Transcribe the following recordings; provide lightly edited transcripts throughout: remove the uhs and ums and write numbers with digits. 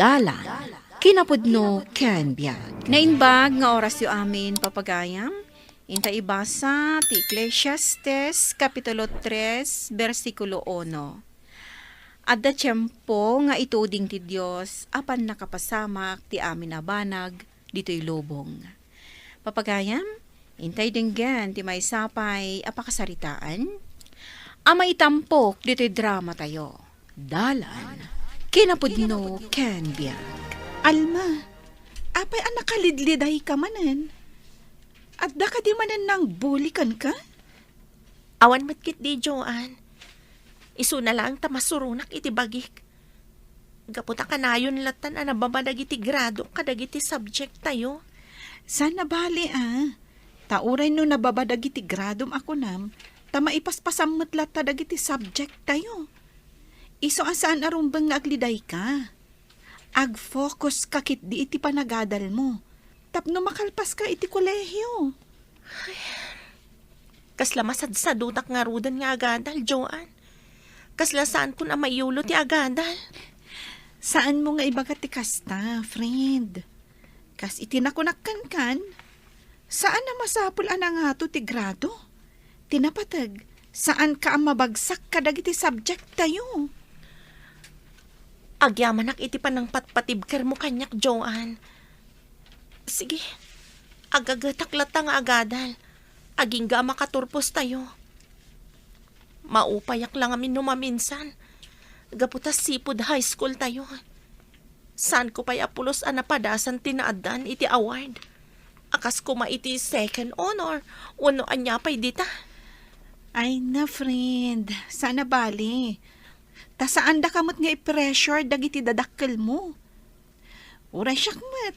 Dalan, kinapudno ken biag. Nainbag nga oras yu amin papagayam. Inta ibasa ti Ecclesiastes Kapitulo 3, versikulo 1. Adda tiyempo nga ituding ti Dios apan nakapasamak ti amin na banag dito'y lubong. Papagayam, intay dinggan ti may sapay apakasaritaan. Ama itampok dito'y drama tayo. Dalan, kinapudno ken biag. Alma, apay anak kalidliday ka manen. At da ka di manen nang bulikan ka? Awan matkit di Joan. Isu na lang tamasurunak iti bagik. Gaputa kanayon latan ana babadag iti grado kadag iti subject tayo. Sana bali Tauray no nababadag iti gradom ako nam, tama ipaspasam matlat tadag iti subject tayo. Iso asaan arumbang nga agliday ka. Ag-focus kakit di iti panagadal mo. Tapno makalpas ka iti kolehiyo. Kasla masadsadudak nga rudan nga agadal, Joan. Kasla saan ko na mayulo ti agadal. Saan mo nga ibagat ti kasta, friend? Kas itinakunakkan kan? Saan na masapul nga to ti grado? Tinapatag, saan ka ang mabagsak kadag iti subject tayo? Agyaman iti panang patpatibker mo kanyak, Joan. Sige, agagataklat nga agadal. Aging ga makaturpos tayo. Maupayak lang amin numaminsan. Gaputas sipod high school tayo. Saan ko pa'y apulos anapadasan tinaadan iti award. Akas ko iti second honor. Uno anya pa'y dita. Ay na, friend. Sana bali. Ta saan da kamot nga i-pressure dagiti dadakkel mo? Uray syakmat.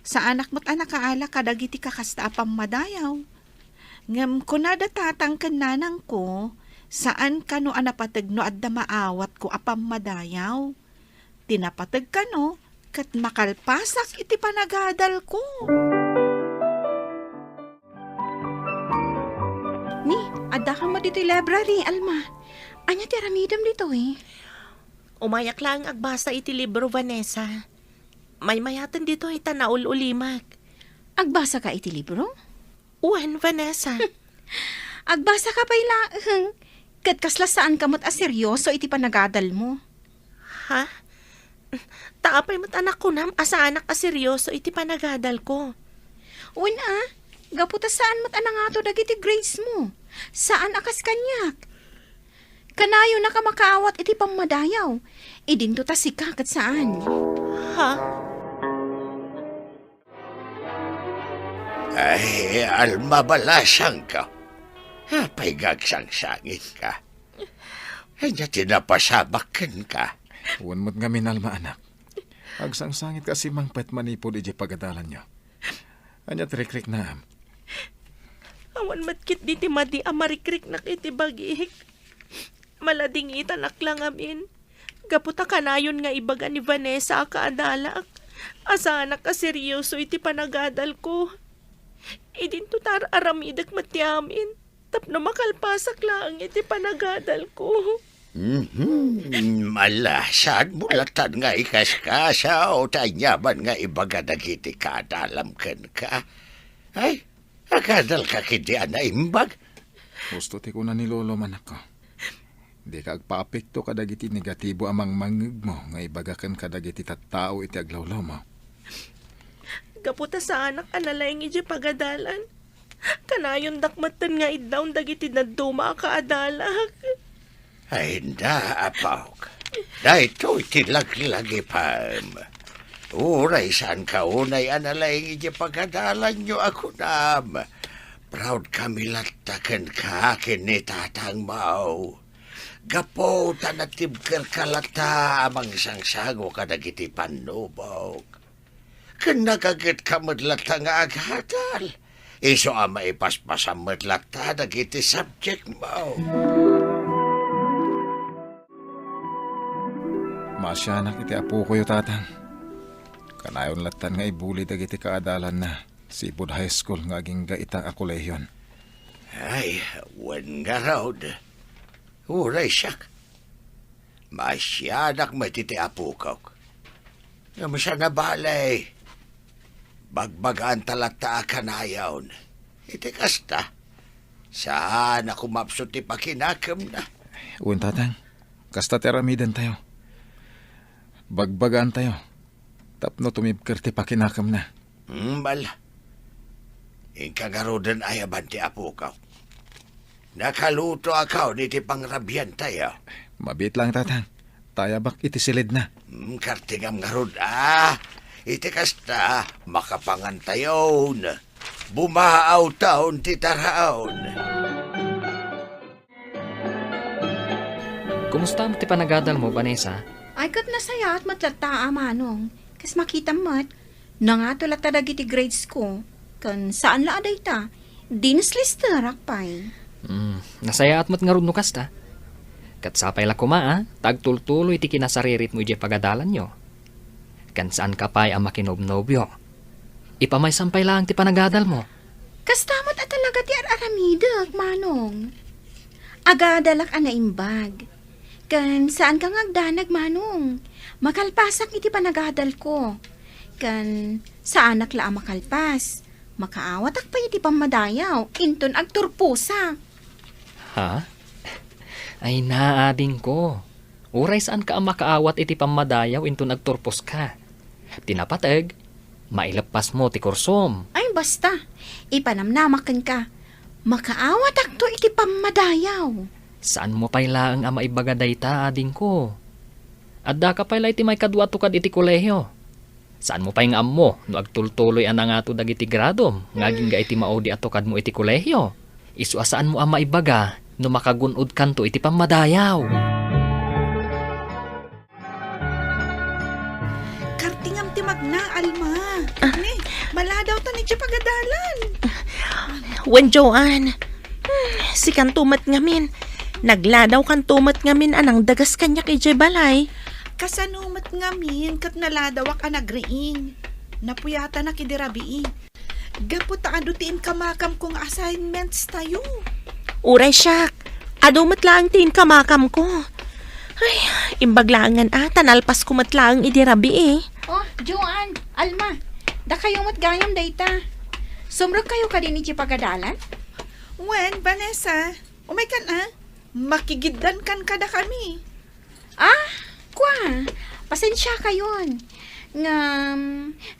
Sa anak mo't anak kaala kadagiti kakasta apam madayaw. Ngam ko na datatang kananang ko, saan ka no anapatag no adda maawat ko apam madayaw. Tinapatag ka no, kat makalpasak iti panagadal ko. Ni, adda ka mo dito'y library, Alma. Anya ti aramidam dito Umayak lang agbasa iti libro, Vanessa. May mayatan dito ay tanaul ulimak. Agbasa ka iti libro? Uwan, Vanessa. Agbasa ka pa'y laang. Kat kasla saan ka mo't aseryoso iti panagadal mo. Ha? Taapay mo't anak ko nam, asa anak seryoso iti panagadal ko. Una, gaputa saan mo't anangato dagiti grades mo. Saan akas kanyak? Kanayo na ka makaawat iti pamadayaw. Idinto ta sika kat saan. Ha? Ay, Alma, balasang ka. Apay gagsangsangit ka. Anya tinapasabakan ka. Huwag mo't nga minalma, anak. Agsangsangit kasi mangpet manipod iji pagadalan nyo. Anya trikrik na. Awan matkit di ti madi amarikrik na iti bagihik. Maladingitan aklang amin. Gaputa kanayon nga ibaga ni Vanessa kaadalak. Asa anak ka seryoso iti panagadal ko. Idinto tar aramidak matyamin. Tapno makalpasak lang iti panagadal ko. Malasan mulatan nga ikaskasa o tanyaman nga ibaga nagiti kadalam ka. Ay, akadal ka kiti anaimbag. Gusto ti ko na ni Lolo manak ko. Di ka agpaapekto kadagiti negatibo amang mangig mo nga ibagakan kadagiti tattao iti aglawlaw mo. Gaputa sa anak analayang iti pagadalan. Kanayon dakmatan nga iddawn dagiti naduma kaadalak. Ay, na, apawk. Dahito itilagilagi pam. Uray, saan ka unay analayang iti pagadalan nyo ako nam. Proud kami latakan ka akin ni tatang mau. Gapo tanatibker kalata amang sangsago kadagiti panubok. Kanagagit ka madlata nga agadal. Iso ama ipaspasam madlata dagiti subject mo. Masyanak iti apo ko yung tatang. Kanayon latan nga ibuli dagiti kaadalan na sipod high school nga aging gaitang akolehiyon. Ay, wan nga raw. Uray siyak. Masyanak matiti apo ko. Nga siya na balay. Bagbagaan talata kanayaw. Iti kasta. Saan ako mapsot ti pakinakam na? Uwan tatang, kasta teramidan tayo. Bagbagaan tayo. Tapno tumibkar ti pakinakam na. Bala. Inkagarodan ay abanti apo ka. Nakaluto akaw ni ti pangrabian tayo. Mabit lang tatang. Tayabak iti silid na. Kartingam ngarod iti kasta makapangantayon. Bumaaw taon ti taraon. Kumusta mo ti panagadal mo, Vanessa? Ay kat nasaya at matlataa manong. Kas makita mat, nangatula tadag iti grades ko. Kan saan la aday ta? Dinas lister akpay. Nasaya at mat nga rudno kasta. Kat sapay la kuma, tagtultuloy ti kinasaririt mo iti pagadalan nyo. Kan saan ka pa'y ang makinobnobyo. Ipamay sampay lang ti panagadal mo. Kastamot at talaga ti aramidak, manong. Agadalak ana imbag. Kan saan kang agdanag, manong? Makalpasak iti panagadal ko. Kan saan akla makalpas. Makaawat ak pa iti pamadayaw. Inton agturpusa. Ha? Ay naading ko. Uray saan ka ang makaawat iti pamadayaw into nagturpos ka. Tinapatag, mailapas mo ti kursom. Ay basta, ipanamnamakan ka. Makaawat ak to iti pamadayaw. Saan mo payla ang ama ibagaday ta ading ko? Adda ka payla iti may kadwa tukad iti kolehiyo. Saan mo pay nga ammo no agtultuloy ana nga to dagiti gradom ngaging ga iti maudi atukad mo iti kolehiyo. Isu asaan mo ama ibaga no makagunod kanto iti pamadayaw. Kartingam ti magna, Alma. Ni, maladaw ta ni pagadalan. Wen Joanne, si kantumat ngamin. Nagladaw kantumat ngamin anang dagas kanya kay Jay Balay. Kasanumat ngamin kat naladawak ang nagriing. Napuyata na kidirabii. Gapot adutiin kamakam kong assignments tayo. Uray siyak, adumat lang tin kamakam ko. Ay, imbaglangan tanalpas ko matlaang idirabi eh. Oh, Joanne, Alma, da kayo matgayam dayta. Sumrog kayo ka din iti pagadalan? Wen, Vanessa, umay kan makigiddan kan kada kami. Kwa, pasensya kayon.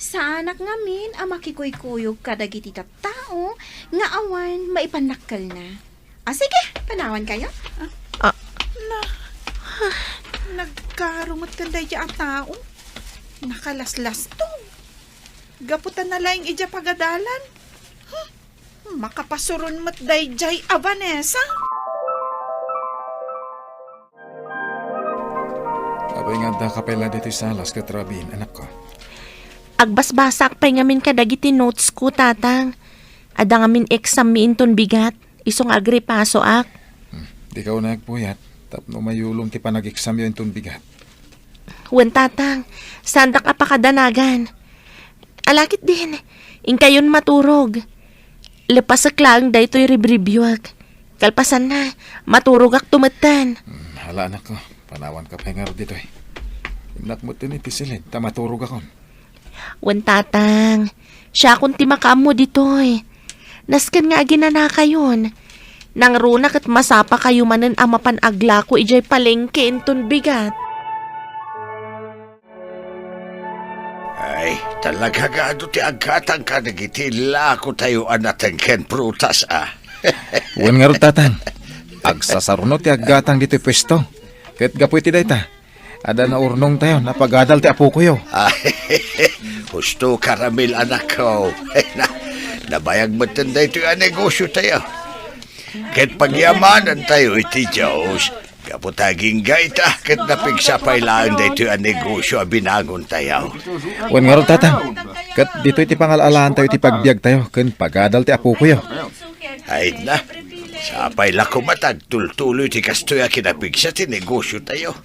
Sa anak ngamin, makikuykuyog kadagiti tattao, nga awan maipanakkel na. Sige, panawan kayo. Nagkarumot kan day ang tao. Nakalaslas to. Gaputan na lang ija pagadalan. Makapasuron mat day jay a Vanessa. Abay nga da kapela dito salas katrabin, anak ko. Agbasbasak pay ngamin kadagiti notes ko, tatang. Ada ngamin exam miinton bigat. Isong agripaso ak. Di ka nagpuyat, tapno mayulong ti panag-exam yun itong bigat. Wen tatang, sanda ka pa kadanagan. Alakit din, ingkayon maturog. Lepasak lang da ito'y ribribyuag. Kalpasan na, maturog ak tumatan. Hala anak ko, panawan ka pengar dito eh. Inak mo ito pisilid, tamaturog akon. Wen tatang, siya akong timakam mo dito eh. Naskan nga ginana kayon. Nang runak at masapa kayo manan ang mapanagla ko ijay palengke inton bigat. Ay, talaga gado ti agkatang ka nagitila ko tayo anatang ken prutas Uwan nga ro tatang, agsasaruno ti aggatang dito pwesto. Kahit gapoy ti dayta, ada na urnong tayo, napagadal ti apo ko yo. Husto karamil anak ko. Nabayag matanda ito yung negosyo tayo. Kahit pagyamanan tayo iti Diyos, kaputaging gaita, kahit napigsapay lang dito yung negosyo binagon tayo. Uwan nga ro tatang, kat dito iti pangalalaan tayo ti pagbiag tayo, kan pagadal ti apo ko yo. Ay na, sapay lako matag, tultuloy ti kastoy kinapigsa ti negosyo tayo.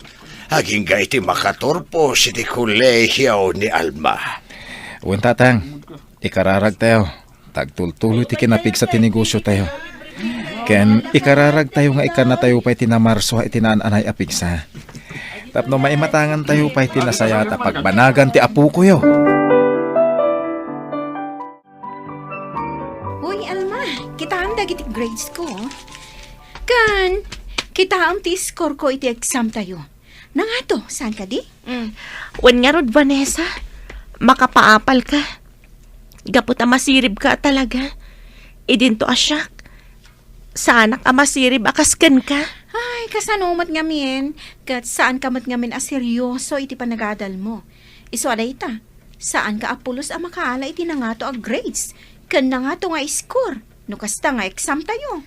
Haging gaiti makatorpo si ti kolehiyo ni Alma. Uwan tatang, ikararag tayo. Tagtultuloy ti kinapig sa tinegosyo tayo. Ken ikararag tayo nga ikana tayo pa'y tinamarso itinaan-anay apigsa. Tapno maimatangan tayo pa'y tinasaya ta pagbanagan ti apu ko yo. Uy, Alma, kita ang dagiti grades ko. Kan, kita ang ti score ko iti exam tayo. Nangato, saan ka di? Wan nga rod, Vanessa. Makapaapal ka. Gapot masirib ka talaga. Idinto asyak. Sa anak masirib akasken ka. Ay, kasanumat ngamin. Kat saan ka mat ngamin seryoso iti panagadal mo. Iso aday ta. Saan ka apulos a makaala iti nangato a grades. Kan nangato nga score. No kasta nga exam tayo.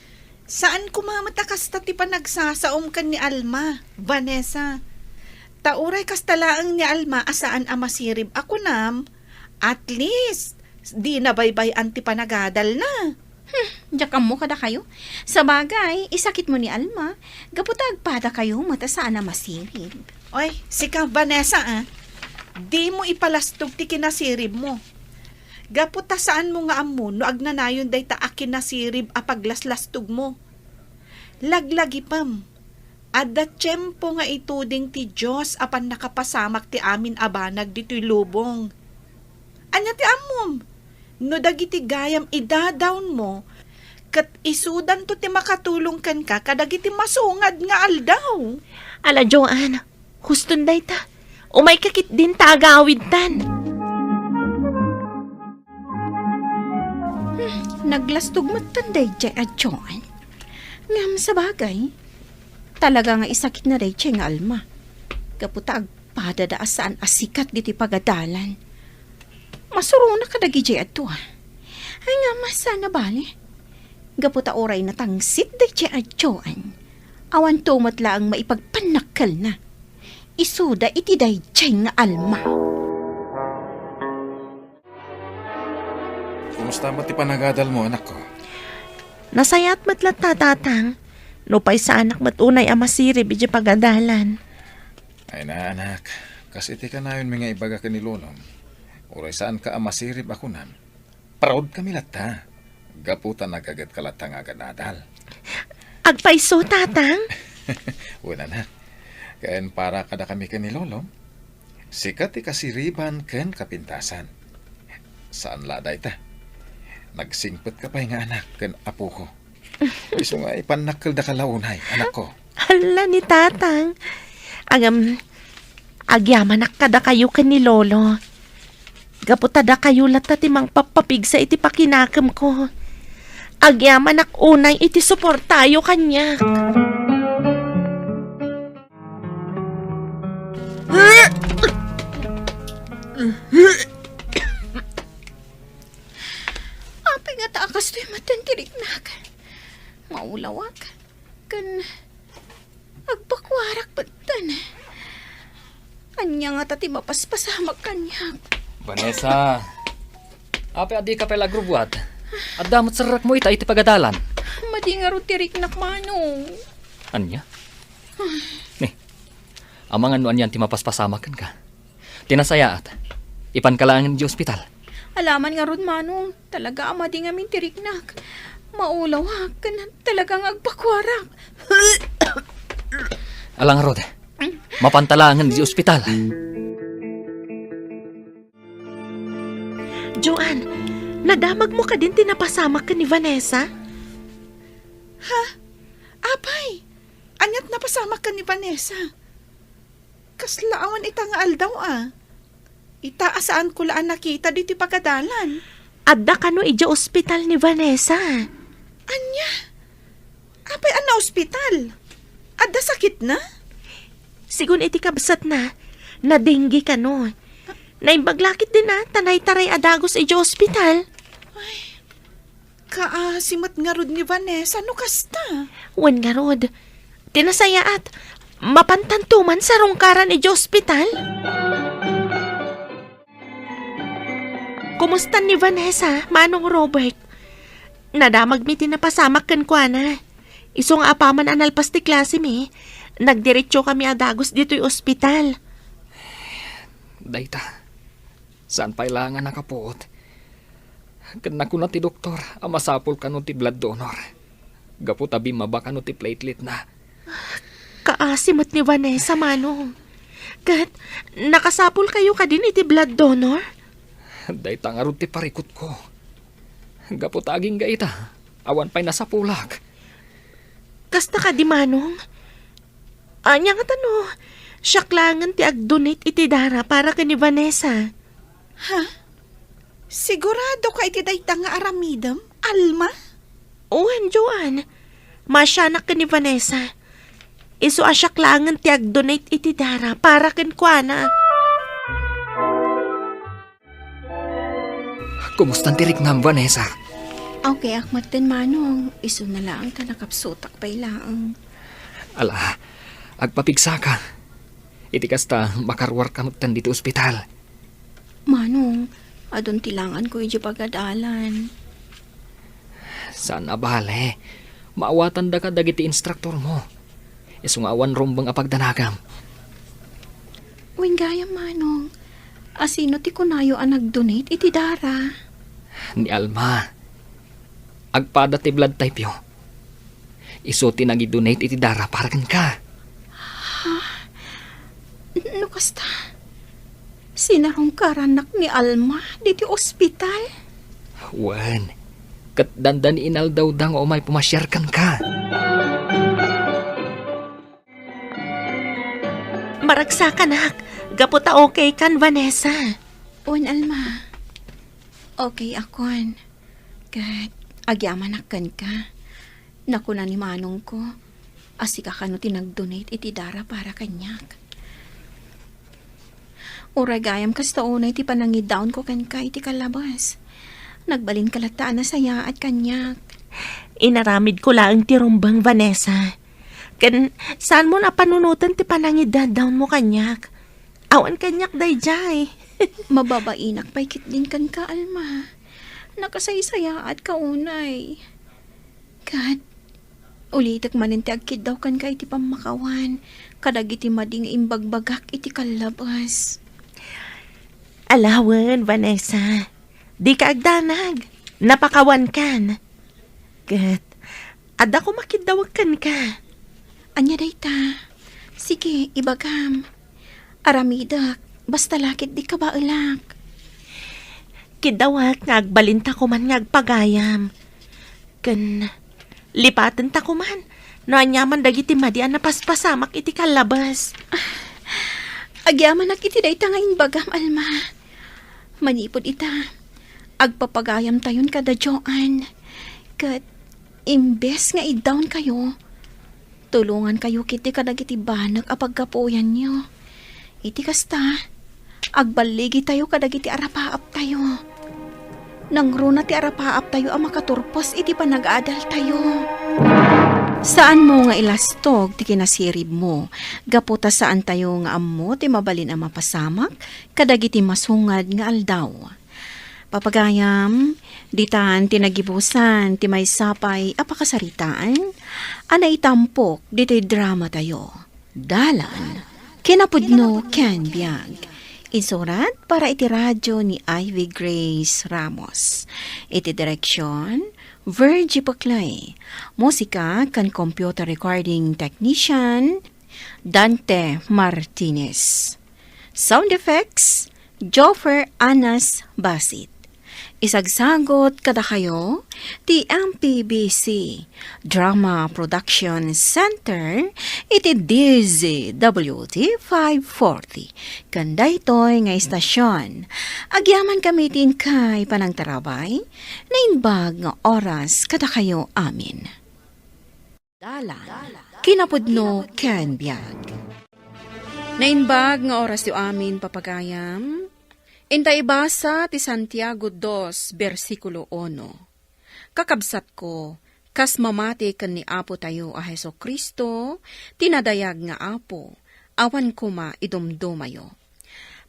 Saan kumamatakaста ti panagsasaom kan ni Alma, Vanessa? Tauray kastalaang ni Alma asaan a masirib ako nam. At least, di na baybay ti panagadal na. Diyan mo kada kayo. Sa bagay, isakit mo ni Alma. Gaputag pada kayo mata saan na masirib. Oy, sika Vanessa di mo ipalastog ti kinasirib mo. Gaputa saan mo nga ammo no agnanayon day ta akin nasirib a paglaslastog mo. Laglagi pam. Adda tiyempo nga ituding ti Diyos apan nakapasamak ti amin abanag dito'y lubong. Anya ti amom? No dagiti gayam idadawn mo, kat isudan to ti makatulong kan ka kadagiti masungad nga aldaw. Ala, Joanne, huston day ta. Umay kakit din ta agawid tan. Naglastog matanday jay at John. Ngam sa bagay, talaga nga isakit na ray nga Alma. Kaputag padadaasaan asikat diti pagadalan. Masuro na kadagi jay at Ay nga masana bali. Gaputa oray na tangsit day jay at John. Awan tumatla ang maipagpanakal na. Isuda iti day jay nga Alma. Kumusta mo ti panagadal mo, anak ko? Nasayat matlat tatatang. No pa'y sa anak matunay masirib iti pagadalan. Ay na, anak. Kasi iti ka na yun mga ibaga ka ni Lolong. Uray saan ka amasirib ako nam. Proud kami lata. Gaputa nagagat ka latang aganadal. Agpaiso, tatang? Wala na. Kayan para kada kami ka ni Lolong. Sikat ikasiriban ken kapintasan. Saan laday ta? Nagsingpet ka pa nga anak ken apo ko. Iso nga ipanakil da kalaunay, anak ko. Hala ni tatang. Agyaman kada kayo ken ni Lolo. Gaputada kayo lata timang papapig sa iti pakinakam ko. Agyaman unay iti suportayo kanya. Apay nga taakas to'y matantirik na ka. Maulawak. Kan agpakwarak batan. Anya nga tati mapaspasamak kanya. Vanessa, ape adi ka pala agrubuat. At damot sarak mo iti pagadalan. Madi nga ro tirik na manong. Anya? Nih, amang ano anyan ti mapaspasamakan ka. Tinasayaat, ipankalangan di ospital. Alaman nga ron manong. Talaga amadi nga min tirik na. Maulawak ka na talagang agpakwarak. Alang rod, mapantalangan di ospital. Joanne, nadamag mo ka din tinapasamak ka ni Vanessa? Apay, anyat napasama ka ni Vanessa. Kaslaawan ita nga aldaw Itaasaan ko laan nakita dito pagadalan. Adda ka no ija ospital ni Vanessa. Anya? Apay na ospital? Adda sakit na? Sigun iti kabsat na, nadinggi ka no. Naimbaglakit din tanay-taray adagos ija ospital. Kaasimat nga rod ni Vanessa, no kasta? Wan nga rod, tinasayaat, mapantantuman sa rungkaran ija ospital. Kumusta ni Vanessa, Manong Robert? Nadamag mi tinapasamak kan kwa na. Isong apaman analpas ti klase mi. Nagdiretso kami adagos dito'y ospital. Dayta, saan pa ilangan nakapuot? Kana ko na ti doktor, amasapol ka no ti blood donor. Gapu tabi mabaka no ti platelet na. Kaasimot ni Vanessa, Manong. Kat, nakasapol kayo ka din iti blood donor? Dayta nga ron ti parikot ko. Gapot aging gaita. Awan pa'y nasa pulak. Kasta ka di manong? Anya nga tano, syaklangan ti ag-donate iti dara para ka ni Vanessa. Sigurado ka iti dayta nga aramidam, Alma? Ohan, Joan. Masyanak ka ni Vanessa. Isu asyaklangan ti ag-donate iti dara para ken kuana. Kumusta tirik nam, Vanessa? Okay, akmat din manong. Iso na lang ka nakapsutak pa ilaang. Ala, agpapigsa ka. Iti kasta makarwar ka magtan dito ospital. Manong, adon tilangan ko iti pagadalan. Saan abale? Maawatan da ka dagiti instruktor mo. Isungawan rombang apagdanagam. Uwing gaya manong. Asino ti kunayo ang nag-donate iti dara? Ni Alma. Agpada ti blood type yo. Iso ti nag-donate iti dara para kan ka. No kasta? Sinarong karanak ni Alma diti ospital? Wan. Kat dandan inal daw dang o may pumasyar kan ka. Maragsa ka nak. Gaputa okay kan, Vanessa. Uwan, Alma. Okay, akon. Kat, agyamanak ka. Naku na ni manong ko. Asika ka no tinag-donate iti dara para kanyak. Uragayam kasta unay ti panangidown ko kan ka iti kalabas. Nagbalin kalataan na saya at kanyak. Inaramid ko lang ti rumbang, Vanessa. Kan, saan mo napanunutan ti panangidown mo kanyak? Awan kanyak dayjay. Mababainak pa'y kitling kan ka, Alma. Nakasaysaya at kaunay. Kat, ulitak manin ti agkid daw kan ka iti pamakawan. Kadag iti mading imbagbagak iti kalabas. Alawan, Vanessa. Di ka agdanag. Napakawan kan. Kat, ada ko makidawag kan ka. Anya dayta. Sige, ibagam. Aramidak, basta lakit di ka ba ulak? Kidawak nga agbalinta ko man nga agpagayam. Kan, lipatan ta ko man. No anyaman dagiti madian na paspasamak iti kalabas. Agyaman nak iti dayta nga inbagam, Alma. Manipod ita. Agpapagayam tayon kada Joan. Kat, imbes nga i-down kayo, tulungan kayo kiti kadagiti banak apagkapuyan nyo. Iti kasta, agbaligi tayo kadagiti arapaap tayo. Nangruna ti arapaap tayo ang makaturpos iti panag-aadal tayo. Saan mo nga ilastog ti kinasirib mo? Gaputa saan tayo nga ammo ti mabalin ang mapasamak kadagiti masungad nga aldaw. Papagayam, ditan tinagibusan ti may sapay apakasaritaan, anay tampok diti drama tayo. Dalan. Kinapudno Ken Biag. Insurat para iti radyo ni Ivy Grace Ramos. Iti direksyon, Virgie Paclay. Musika kan computer recording technician, Dante Martinez. Sound effects, Joffer Anas Basit. Isagsagot kada kayo, ti MPBC Drama Production Center, iti DZWT 540. Kanda ito'y nga istasyon. Agyaman kamitin kay panangtarabay, na inbag nga oras kada kayo amin. Dalan, kinapudno Ken Biag. Nainbag nga oras yu amin papagayam, intay basa ti Santiago 2, versikulo 1. Kakabsat ko, kas mamati ken ni Apo tayo a Heso Kristo, tinadayag nga Apo, awan kuma idumdumayo.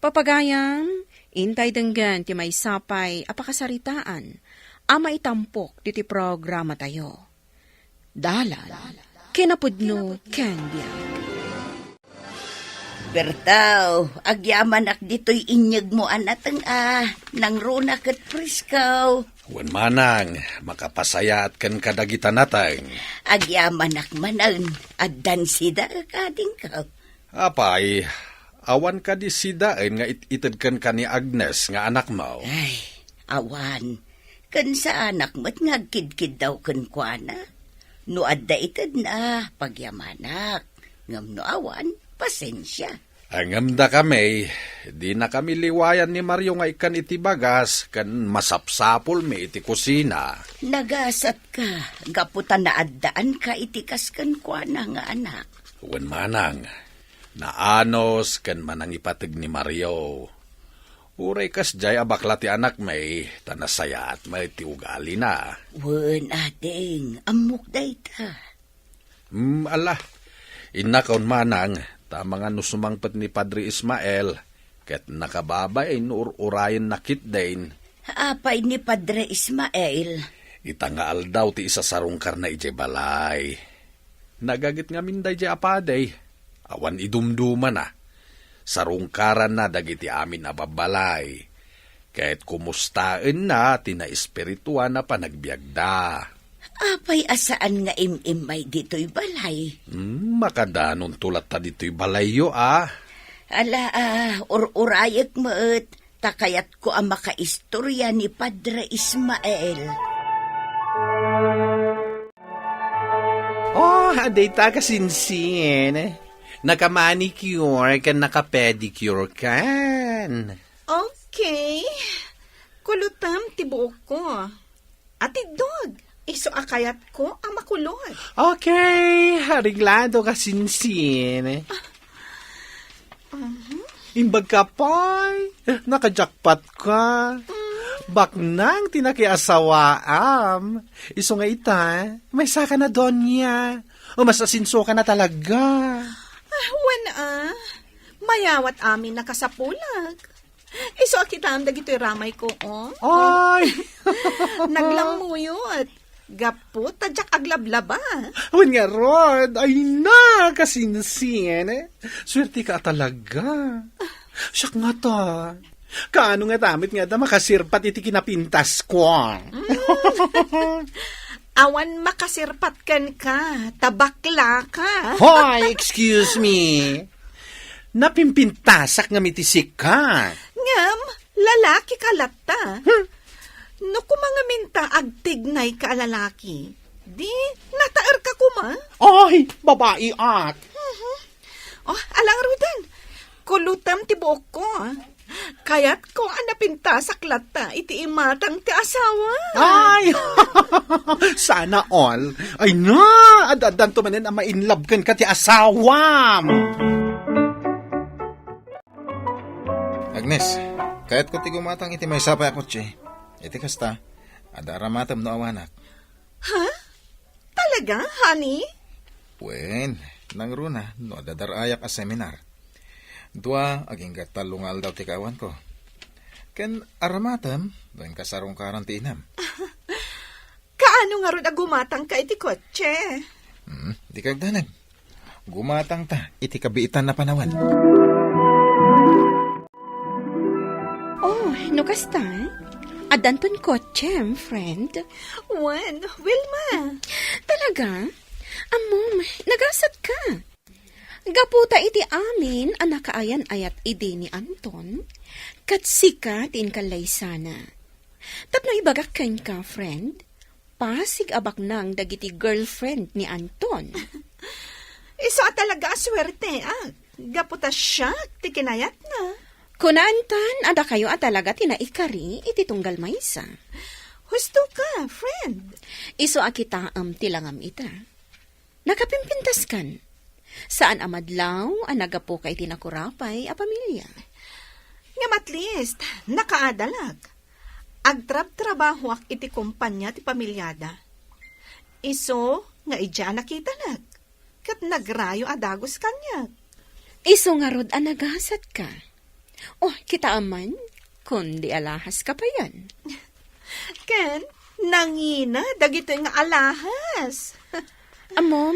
Papagayam, intay denggan ti may sapay apakasaritaan, ama itampok diti programa tayo. Dalan, kinapudno Ken Biag. Bertaw, agyaman ak dito'y inyag mo anatang nang runa kat priskaw. Wan manang, makapasaya at kan kadagita natang. Agyaman ak manan, addan sida kading ka. Apay, Awan ka di sidain nga itid ka ni Agnes nga anak mo. Ay, awan. Kan sa anak mo't ngagkid-kid daw kan kuana. No adda itid na, pagyamanak. Ngam no awan, pasensya. Angamda kami, di na kami liwayan ni Mario nga ikan iti bagas, kan masapsapol mi iti kusina. Nagasat ka, gaputan na addaan ka itikas kan kuana nga anak. Wen manang, naanos kan manang ipatig ni Mario. Uray kas jay abakla ti anak may tanasaya at may ti ugali na. Wen ading, amok day ta. Ala, inakaon manang, tama nga nusumangpet ni Padre Ismael, ket nakababay nuur-urayan nakit din. Apay ni Padre Ismael. Itangaal daw ti isa sarungkar na ije balay. Nagagit nga minday je apaday. Awan idumduman na. Sarungkaran na dagiti amin ababalay. Kahit kumustain na tina-espirituan na panagbiagda. Apay asaan nga imimay dito'y balay. Makadanon tulat ta dito'y balayo Ala, urayak mo't takayat ko ang makaistorya ni Padre Ismael. Oh, aday ta kasinsin. Naka-manicure kan naka-pedicure kan. Okay. Kulutam tibuok ko. Ati dog, iso akayat ko ang makulot. Okay, hariglado kasinsin. Imbag ka pa'y, naka-jackpot ka. Baknang tinakiasawaam. Iso nga ita, may saka na donya. O mas asinso ka na talaga. Mayawat amin nakasapulag. Iso akitam dagito'y ramay ko, oh. Ay! Naglamuyot. Gapot, tadyak aglablaba. Wan nga, Rod. Ay na, kasinsin. Swerte ka talaga. Siyak nga ta. Kaano nga tamit nga da makasirpat iti kinapintas ko. Awan makasirpat kan ka. Tabakla ka. Hoy, excuse me. Napimpintasak nga mitisik ka. Ngam, lalaki ka lata. No kumanga minta agtignay ka lalaki. Di, nataer ka kuma. Ay, babae at. Oh, alang rudan. Kulutam ti buok ko. Kaya't ko anapinta sa klata iti imatang ti asawa. Ay, sana all. Ay na, adadan to manen ang mainlove kan ka ti asawam. Agnes, kahit ko ti gumatang iti may sapay ako tsi. Iti kasta, adaramatam no awanak. Ha? Talaga, honey? Wen, nang runa, no adadarayak a seminar. Dua, aging gatalungal daw ti kawan ko. Ken aramatam, doon kasarong karantinam. Kaano nga ron agumatang ka iti kotse? Di kagdanag. Gumatang ta, iti kabiitan na panawan. Oh, no kasta? Adanton kotse, friend. Wen, Wilma. Talaga? Amom, nagasat ka. Gaputa iti amin, anak kaayan ayat ide ni Anton, kat sika tin kalay sana. Tapno ibagak kain ka, friend, pasig abak nang dagiti girlfriend ni Anton. Iso talaga aswerte, Gaputa siya, ti kinayat na. Kunantan, ada kayo talaga tinaikari, iti tunggal maysa. Husto ka, friend. Iso akita tilangam ita. Nakapimpintas kan. Saan amadlaw, nagapo kay tinakurapay a pamilya. Ngam at least, nakaadalag. Agtrab-trabaho ak iti kumpanya ti pamilyada. Iso, nga idya nakitalag. Kat nagrayo adagos kanya. Iso nga rod anagasat ka. Oh, kita aman, kundi alahas ka pa yan. Ken, nangina, dagito nga alahas. Amom,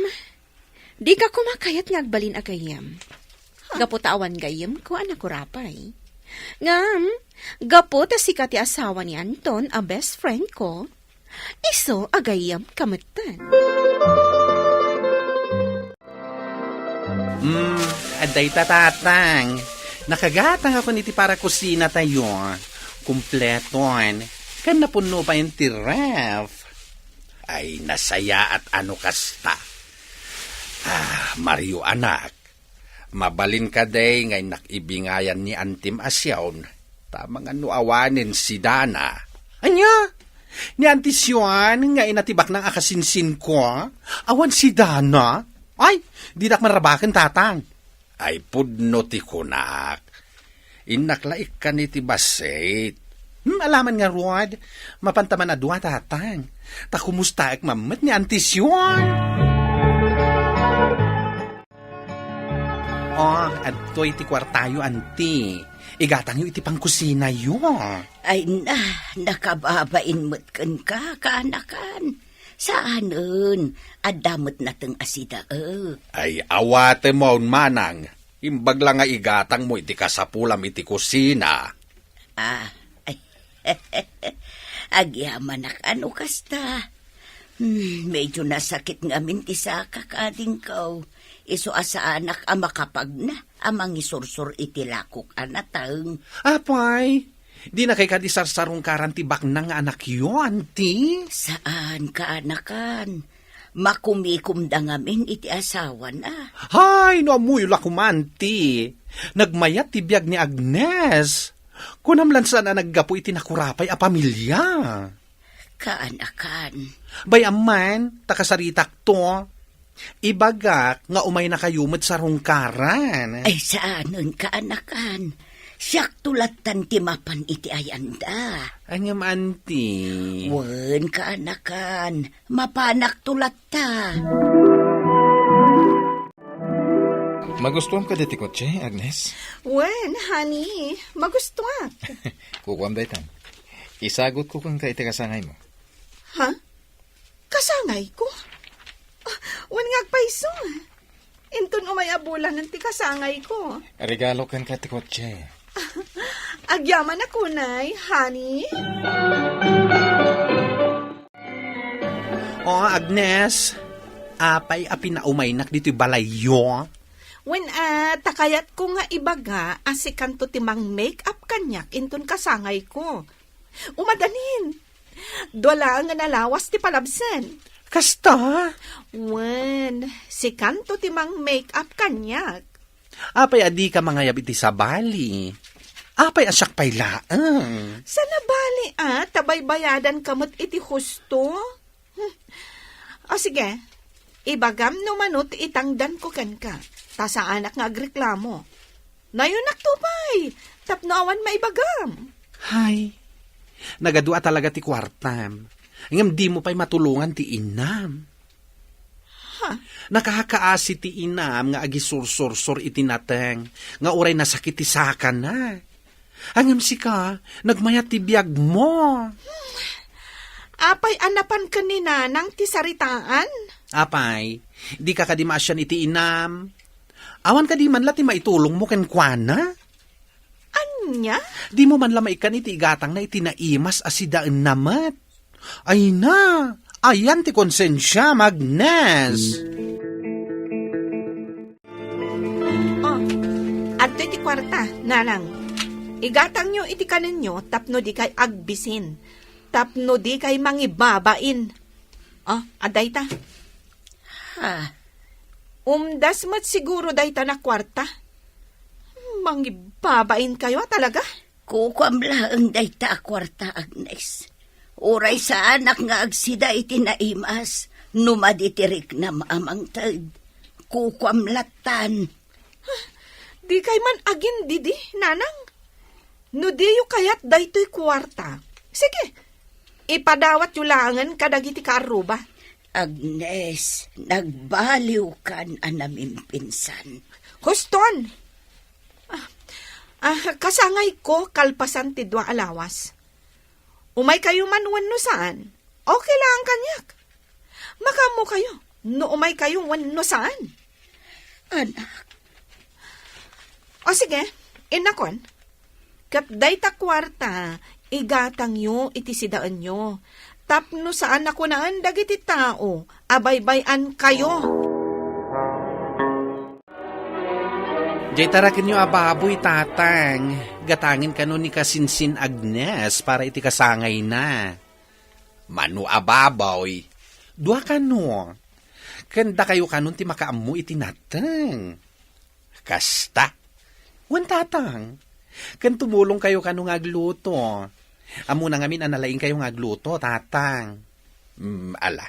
di ka kumakayat nga agbalin agayam. Gaputawan gayam ko anak kurapay. Ngam, gaputa si kati asawa ni Anton, a best friend ko. Iso agayam kamutan. Aday tatatang. Nakagatang ako niti para kusina tayo. Kumpleton. Kan napuno pa yung tiref. Ay, nasaya at ano kasta. Mario anak. Mabalin ka day ngay nakibingayan ni Antim Asyawn. Tamang ano awanin si Dana. Anya? Ni Antisyon nga inatibak ng akasinsin ko. Awan si Dana? Ay, di nak marabakan tatang. Ay, pudno ti kunak. Inaklaik ka ni ti basit. Alaman nga, Rod. Mapantaman na duwa tatang. Ta kumusta ek mamat ni Antisyon? Oh, at to'y ti kwartayo, anti. Igatang yu iti pang kusina yu. Ay nakababain mo't kan ka, kaanakan. Saanon? Adamot na teng asida, Ay, awate mo, manang. Imbag lang nga igatang mo iti kasapulam iti kusina. Agyaman nak ano kasta. Medyo nasakit nga minti sa kakading kaw. Iso asa anak amakapag na, amang isursur itilakok anatang. Apay, di na kay kadisarsarong karantibak na nga anak yu, anti. Saan ka anakan? Makumikum da ngamin iti asawa na. Hay, no amuyo lakumanti. Nagmayat ti biyag ni Agnes. Kunamlan sana naggapo iti nakurapay a pamilya. Kaanakan. Bayaman, takasaritak to. Ibagak nga umay na kayumot sa rungkaran. Ay saanon kaanakan? Siyak tulatan ti mapan iti ayanda. Anyam, anti. Wen kaanakan, mapanak tulata. Magustuhan ka diti kotse, Agnes? Wen, honey, magustuhan. Kukuam daytan. Isagot ko kung ka iti kasangay mo. Ha? Kasangay ko? Wen nga paiso. Inton umay abulan ng ti kasangay ko. Regalo kan ka ti kotse. Agyaman ako, nay, honey. Oh, Agnes. Apay a pinaumaynak dito balayo. Wen takayat ko nga ibaga asikanto timang make-up kanyak inton kasangay ko. Umadanin. Dwala nga nalawas ti palabsen. Kasta? Wen, si kanto timang make-up kanyak. Apay adi ka mangayab iti sabali. Apay asyak pay laang. Sa nabali tabay bayadan kamot iti husto. O sige, ibagam no manot itangdan ko kan ka. Ta sa anak nga agreklamo. Nayon naktupay, tapno awan maibagam. Hay, nagadua talaga ti kwartam. Ngam di mo pa'y matulungan ti inam. Ha? Nakakaasi ti inam nga agisursur-sur itinateng. Nga uray nasakit ti saka na. Angam si ka, nagmayat ti biyag mo. Apay anapan ka ni nanang ti saritaan? Apay, di ka kadimasyan iti inam. Awan ka di man la ti maitulong mo ken kuana. Anya? Di mo man la maikan iti igatang na iti naimas asidaan namat. Ay na, ayan ti konsensya, Magnes. Oh, adto iti kwarta, nanang. Igatang nyo iti kanin nyo, tapno di kay agbisin. Tapno di kay mangibabain. Oh, aday ta. Ha? Umdas mat siguro day ta na kwarta. Mangibabain kayo talaga? Kukuam laang day ta kwarta, Agnes. Uray sa anak nga agsida iti naimas, numaditirik na maamang tag. Kukuam latan. Di kay man agin didi, nanang. No di yu kayat daytoy kwarta. Sige, ipadawat yu langan kadagiti kaaruba. Agnes, nagbaliw kan anaming pinsan. Huston! Kasangay ko kalpasan ti dua alawas. Umay kayo man no saan, okay lang kanyak. Makamo kayo, no umay kayo no saan. Anak. O sige, inakon. Kapday ta kwarta, igatang nyo iti sidaan nyo. Tapno saan ako naan dagiti tao, abaybayan kayo. Jay tarakin nyo ababoy, tatang. Gatangin ka nun ni Kasinsin Agnes para iti kasangay na. Manu ababoy. Dua ka no. Kanda kayo kanon ti makaamu iti natang. Kasta. Wan tatang. Kan tumulong kayo kanong agluto. Amo na ngamin analaing kayong agluto, tatang. Ala.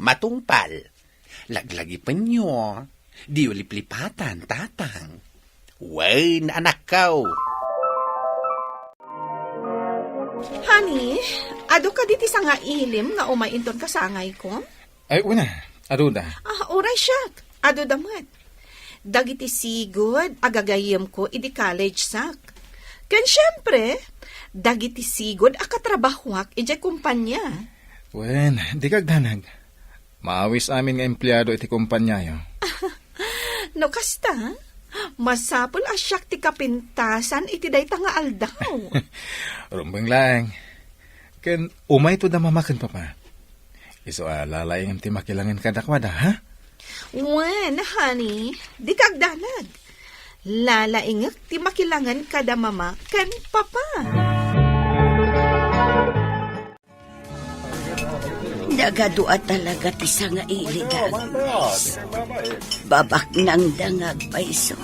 Matungpal. Laglagi pa nyo. Di uliplipatan, tatang. Wen, anak kao. Honey, ado ka diti sa nga ilim nga umainton ka sangay ko? Ay, una. Aruda. Oray siya. Ado damat. Dagiti sigod, agagayem ko, idi college sak. Kan syempre, dagiti sigod, akatrabahwak, iti kumpanya. Wen, di kagdanag. Maawis amin nga empleyado iti kumpanya yo. No, kasta, masapol asyak ti kapintasan, iti dayta nga aldaw. Rumbang lang. Ken, umay to da mamakan pa pa. Iso lalayang ti makilangan kadakwada, ha? Wen, honey, di kagdanag. Lalaingak ti makilangan kada mama kan papa. Nagadua talaga ti sa nga iligan. Babak nang dangag paiso.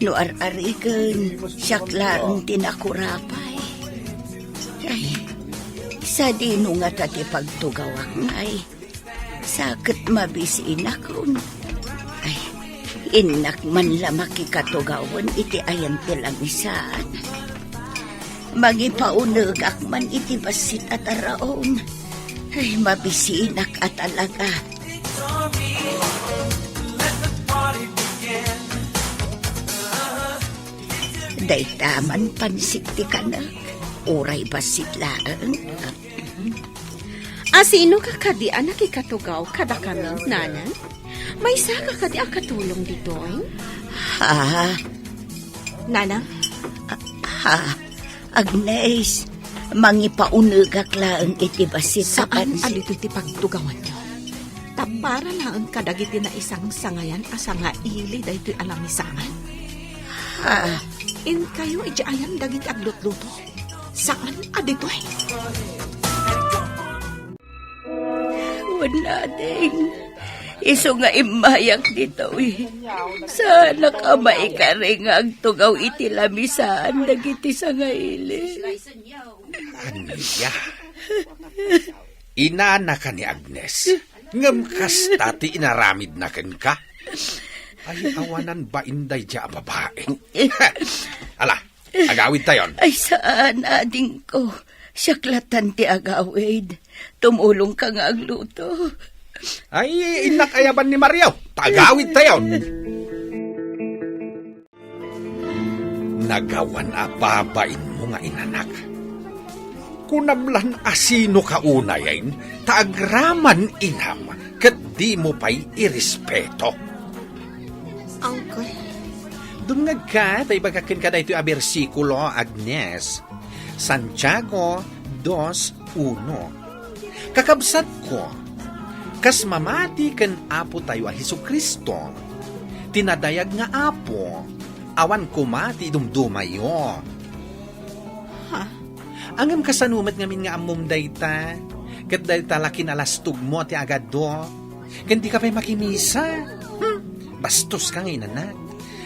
No ar-arigan, siyak laang tinakurapay. Ay, sa dino nga tati pagtugawak ngay. Sakit mabisiin akon. Ay, inak man lamaki katugawan iti ayan tilangisaan. Magipaunag akman iti basit at araon. Ay, mabisinak at alaga. Daytaman pansikti ka na. Uray basit laan. Sino ka kadi anak ikatugaw kada kami, nanan? May saka kadi akatulong dito, eh? Ha? Nanang? Ha? Agnes, mangipaunagak laang iti basit sa Saan pansit. adito ti pagtugawan nyo? Tapara na ang kadagiti na isang sangayan asa nga ili dahito alamisangan. Ha? In kayo ijaayan dagiti aglutluto. Saan adito eh? Wala ding. Iso nga imayak dito eh. Sana ka maikaring ang tugaw iti lamisaan dagiti sa ngaili. Aniya. Inaana ka ni Agnes. Ngam kasta ti inaramid na ken ka. Ay, awanan ba inday dya babae? Ala, agawid tayon. Ay saan ading ko. Siyaklatan ti agawid. Tumulong ka nga agluto. Ay, inakayaban ni Mariaw. Tagawid tayon. Nagawan ababain mo nga inanak. Kunamlan asino ka unayain, taagraman inam, kat di mo pa'y irespeto. Uncle, Dumngag ka, tay bagakin ka da ito a bersikulo, Agnes. Santiago 2:1. Kakabsat ko, kas mamati ken apo tayo a Hesukristo. Tinadayag nga apo, awan kumati dumdumayo. Ha? Angam kasanumat ngamin nga amom dayta, kat dayta laki nalastug mo ti agad do. Ken di ka pa'y makimisa. Bastos kang inanak.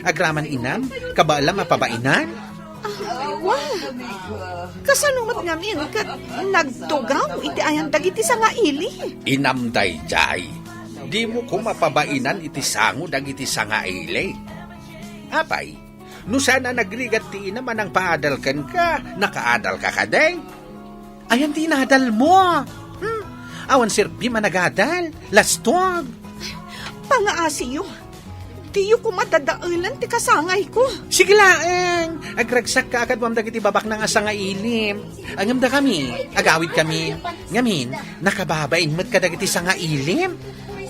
Agraman inam, kabaalam mapabainan. Kasanumat ngamin kat nagtugaw iti ayan dagiti sa nga ili. Inamday jay. Di mo ko mapabainan iti sango dagiti sanga ile. Apay, no sana nagrigat ti naman ang paadal kan ka, nakaadal ka kaday. Ayan ti inadal mo. Awan sirbi managadal, lastog. Pangaasiyo. Tiyo ko matadaulan ti kasangay ko. Sige laeng, agragsak ka agad wam dagiti babak ng asanga ilim. Angam da kami, agawid kami. Ngamin, nakababain mat ka dagiti sanga ilim.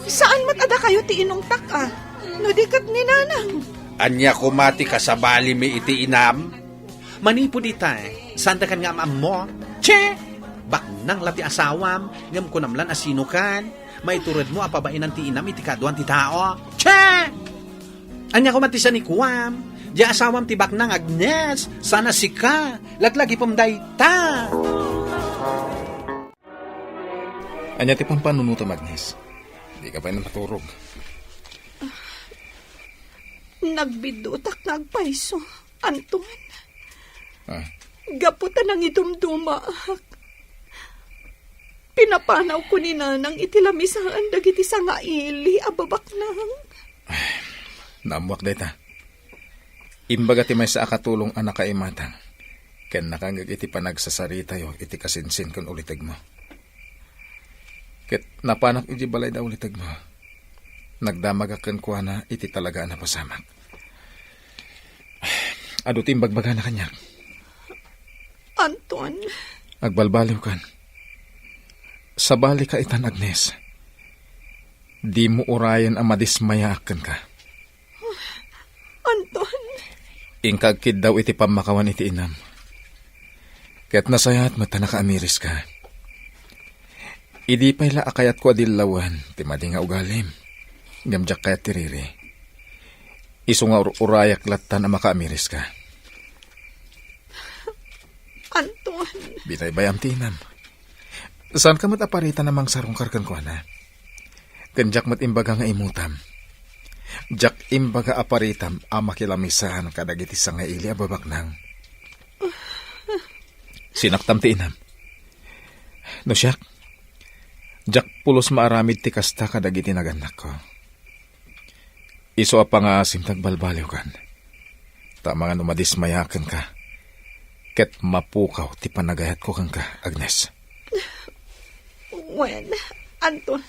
Saan matada kayo ti inungtak ah? No di kat ni nanang. Anya kumati ka sa bali mi iti inam? Manipo di tay, santa kan nga amam mo? Che! Bak nang lati asawam, ngam ko namlan asino kan. May turad mo apabainan ti inam iti kaduan ti tao. Che! Anya ko matisa ni Kuam. Di asawam tibak ng Agnes. Sana sika. Laglagi pumday ta. Anya ti pampanunuto, Agnes. Di ka pa na maturog. Nagbidutak nagpaiso. Anton, Ah, gaputan ang idumduma. Pinapanaw ko ni nanang itilamisaan dagiti sa nga ili ababak nang. namuak deta. Imbaga ti may sa akatulong anak ka imatang. Ken nakangag iti panagsasarita yo iti kasinsin kun uliteg mo. Ket napanak iti balay da uliteg mo. Nagdamagaken kuha na iti talaga na pasamak. Ado timbagbaga na kanyak. Anton, Agbalbaliw kan. Sa bali ka itan, Agnes. Di mo urayan ang madismayaakan ka. Anton, Ingkagkid daw iti pamakawan iti inam. Kaya't nasayat mata nakaamiris ka. Idi pa'y akayat ko adilawan, ti madi nga ugalim. Gamjak kayat tiriri. Isu nga urayak latan ang makaamiris ka. Anton, Bitay bayam ti inam. Saan ka mataparita namang sarong karkan ko na? Kanjak mat imbaga nga imutam. Jak imbaga aparitam amakilamisan kadagiti sa nga ili ababak nang. Sinaktam ti inam. No siyak, jak pulos maaramid ti kasta kadagiti naganak ko. Iso a nga simtag balbaliw kan. Tama nga numadismayakan ka. Ket mapukaw ti panagayat ko kang ka, Agnes. well, Anton,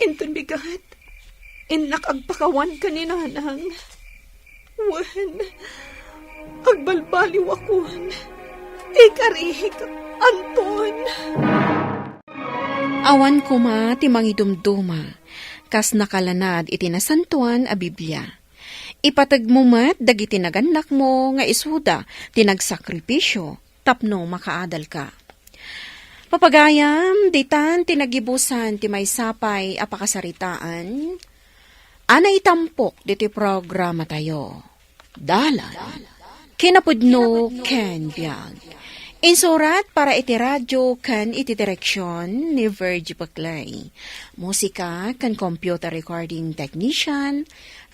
inton bigat, inak agpakawan ka ni nanang. Well, agbalbaliw akon. Ikarihik, Anton. Awan kuma ti mangidumduma, kas nakalanad iti nasantuan a Biblia. Ipatag mo mat dagiti naganak mo nga isuda tinagsakripisyo tapno makaadal ka. Papagayam, ditan tinagibusan ti may sapay apakasaritaan, ana itampok diti programa tayo. Dalan, kinapudno ken biag. Insurat para iti radyo kan iti direksyon ni Virgie Baclay. Musika kan computer recording technician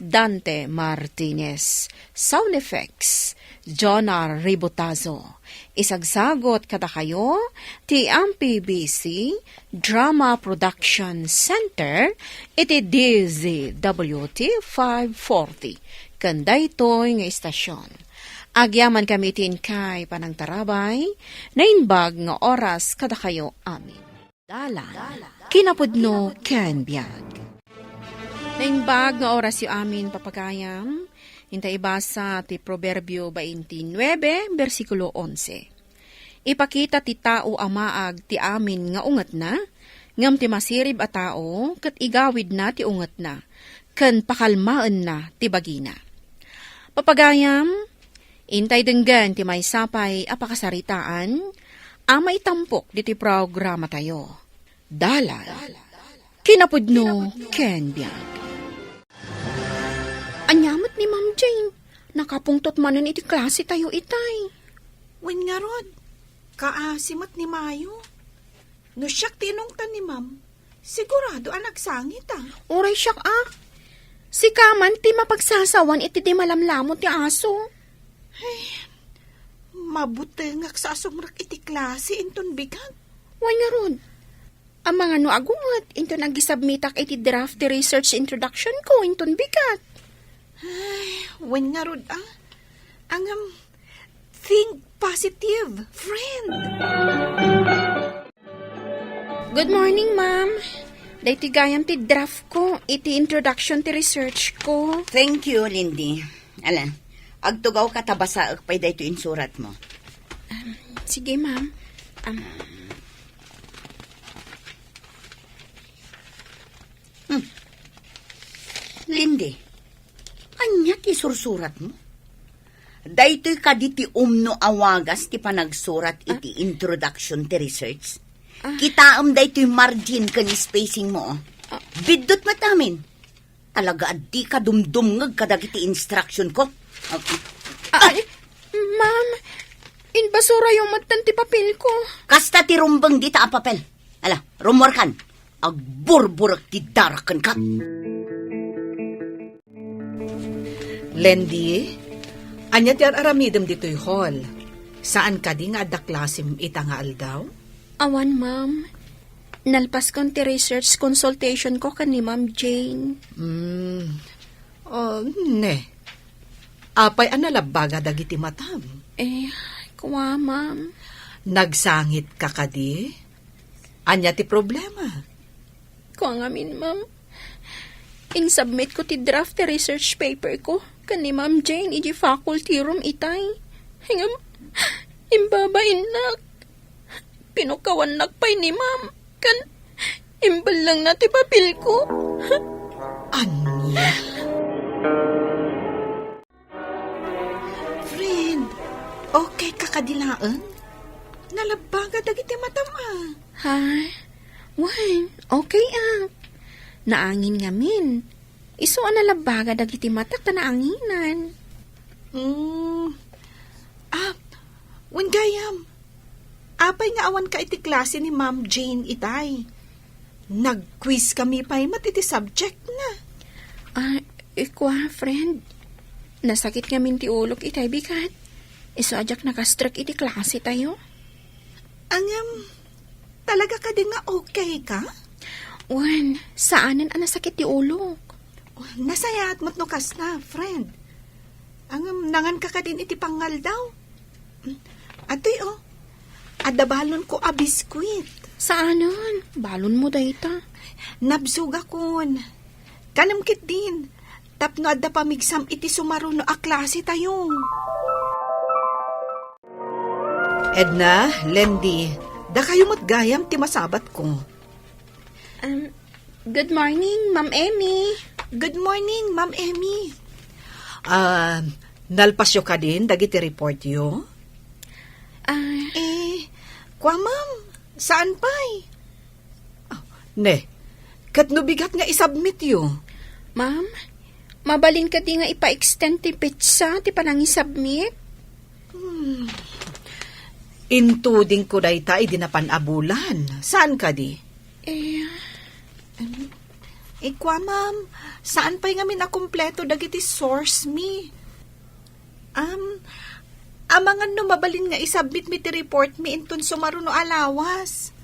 Dante Martinez. Sound effects Jonar Ribotazo. Isagsagot kada kayo ti MPBC Drama Production Center iti DZWT 540. Kanday to'y nga istasyon. Agyaman kami kay panang tarabay, nainbag nga oras kada kayo amin. Dalan, kinapudno ken biag. Nainbag nga oras yu amin papagayam, hintay basa ti Proverbio 29, versikulo 11. Ipakita ti tao amaag ti amin nga ungat na, ngam ti masirib a tao, kat igawid na ti ungat na, ken pakalmaan na ti bagina. Papagayam, intay denggan ti may sapay apakasaritaan, ama itampok diti programa tayo. Dalan, kinapudno ken biag. Anyamot ni Ma'am Jane, nakapungtot manon iti klase tayo itay. Wen nga rod, kaasimot ni Mayo. No siyak tinungtan ni Ma'am, sigurado ang nagsangit Oray siyak Si Kaman ti mapagsasawan iti di malamlamot ti aso. Mabuti nga sa asumrak iti klase inton bigat. Why nga ron? Ang mga no agungat, into nagisabmitak iti draft ti research introduction ko, inton bigat. Wen nga rod ang think positive, friend. Good morning, ma'am. Dayti gayam ti draft ko, iti introduction ti research ko. Thank you, Lindy. Alan, agtugaw ka tabasa pay dayto insurat mo. Sige, ma'am. Lindy, anya ti sursurat mo? Daytoy kaditi umno awagas ti panagsurat iti introduction ti research. Kitaam daytoy margin kan spacing mo. Bidot matamin. Talaga di ka dumdumngag kadagiti instruction ko. Ay, ma'am, inbasura yung matanti papel ko. Kasta ti rumbang dita ang papel. Ala, rumorkan. Agburburak ti darakan ka. Lendi, anya ti aramidem dito'y hall. Saan ka di nga adda klasim ita nga aldaw? Awan, ma'am. Nalpas kon ti research consultation ko kan ni Ma'am Jane. Oh, ne. Apay analabaga dagiti matam. Kuwa, ma'am. Nagsangit ka kadi? Anya ti problema? Kuwa ngamin, ma'am. In-submit ko ti draft ti research paper ko kan ni Ma'am Jane iji faculty room itay. Hingam, imbabain nak. Pinukawan nakpay ni ma'am. Kan, imbal lang na ti papel ko. Anya? Friend, okay ka kadilaan? Nalabaga dagiti matama. Hay, wan, okay Naangin ngamin. Iso analabaga dagiti matak ta naanginan. Wengayam. Apay nga awan ka iti klase ni Ma'am Jane itay. Nag-quiz kami pa'y mat iti subject na. Ikwa, friend. Nasakit ngamin ti ulok itay bikat. Iso ajak nakastrek iti klase tayo. Talaga ka din nga okay ka? Wan, saanan ang nasakit ti ulok? Nasaya at matnukas na, friend. Nangan ka din iti pangal daw. Atoy, adabalon ko a biskwit. Saanan? Balon mo dayta. Nabsuga kon. Kanamkit din. Tapno adda pamigsam iti sumaruno a klase tayo. Edna, Lendi, da kayo matgayam ti masabat ko. Good morning, Ma'am Emmy. Good morning, Ma'am Emmy. Nalpasyo ka din, dagiti report yo? Kwa ma'am, saan pa'y? Ne, katnubigat nga isubmit yo. Ma'am, mabalin ka di nga ipa-extend ti pizza, ti panang isubmit? Intuding ko day ta, idinapanabulan. Saan ka di? Kwa ma'am, saan pa'y nga minakumpleto dagiti source me? Amangan no mabalin nga isubmit mi ti report mi intun sumaruno alawas.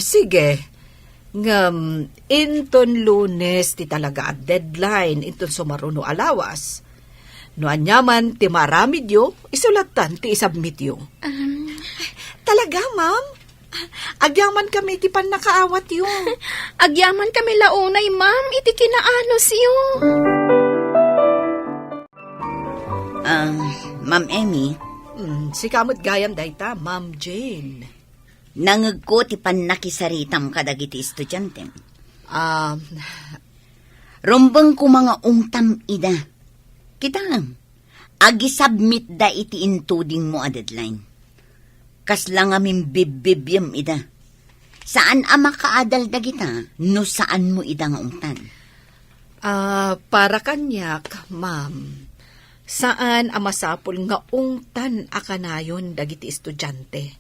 Sige. Ngam, inton Lunes ti talaga at deadline intun sumaruno alawas. No anyaman ti maramid yo, isulatan ti isubmit yo. Talaga, ma'am? Agyaman kami ti pan nakaawat yo. Agyaman kami launay, ma'am. Iti kinaanos yo. Ma'am Emmy, Si kamot gayam dayta, Ma'am Jane. nangag ko ti panakisaritam kadagiti estudyante. Rombang ko mga ungtam ida. Kita, agi-submit da iti intuding mo a deadline. Kaslang amin bibibyam ida. Saan ama kaadal da kita, no saan mo ida nga ungtan? Para kanyak, ma'am. Saan amasapol nga ungtan akanayon dagiti estudyante?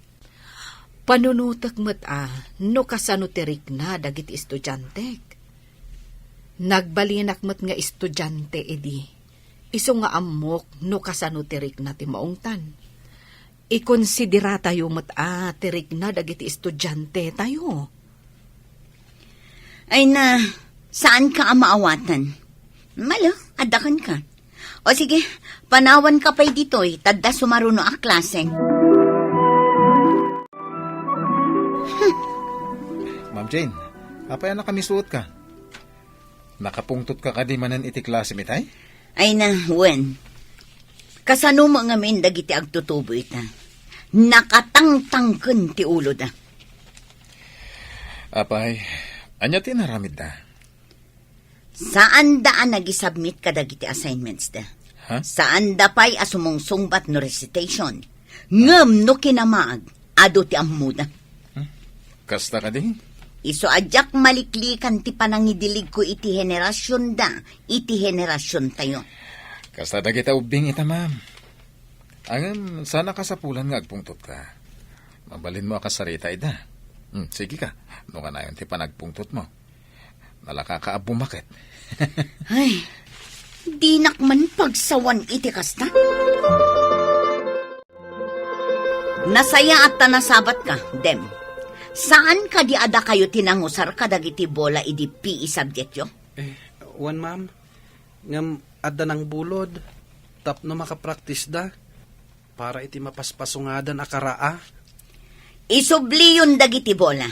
Panunutak met no kasano tirik na dagiti estudyante. Nagbalinak met nga estudyante edi. Iso nga amok no kasano tirik na ti maungtan. Ikonsidera tayo met tirik na dagiti estudyante tayo. Ay na, saan ka maawatan? Malo, adakan ka. O sige, panawan ka pa'y dito'y, tadda sumaruno a klase. Ma'am Jane, apay na kami suot ka? Nakapungtot ka kadimanan iti klase mitay? Ay na, Wen. Kasano mo nga min dagiti agtutubo ita. Nakatangtangken ti ulo da. Apay, anya tinaramid da? Saan daan nag-submit ka dagiti assignments da? Ha? Saan da pa'y asumong sungbat no recitation? Ngam no kinamaag, ado ti ammuda. Kasta ka din? Iso adyak maliklikan ti panangidilig ko iti henerasyon da, iti henerasyon tayo. Kasta da kita ubing ita, ma'am. Angam, sana kasapulan nga agpungtot ka. Mabalin mo akasarita ida. Sige ka, no ka na yun ti panagpungtot mo. Nalakakaabumakit. Ay, di nakman pagsawan iti kasta. Nasaya at tanasabat ka, Dem. Saan ka di ada kayo tinangusar kadagiti bola idi PE subject yo? Wan, ma'am. Ngam, adda ng bulod. Tapno makapraktis da. Para iti mapaspasungadan akaraa. Isubli yun dagiti bola.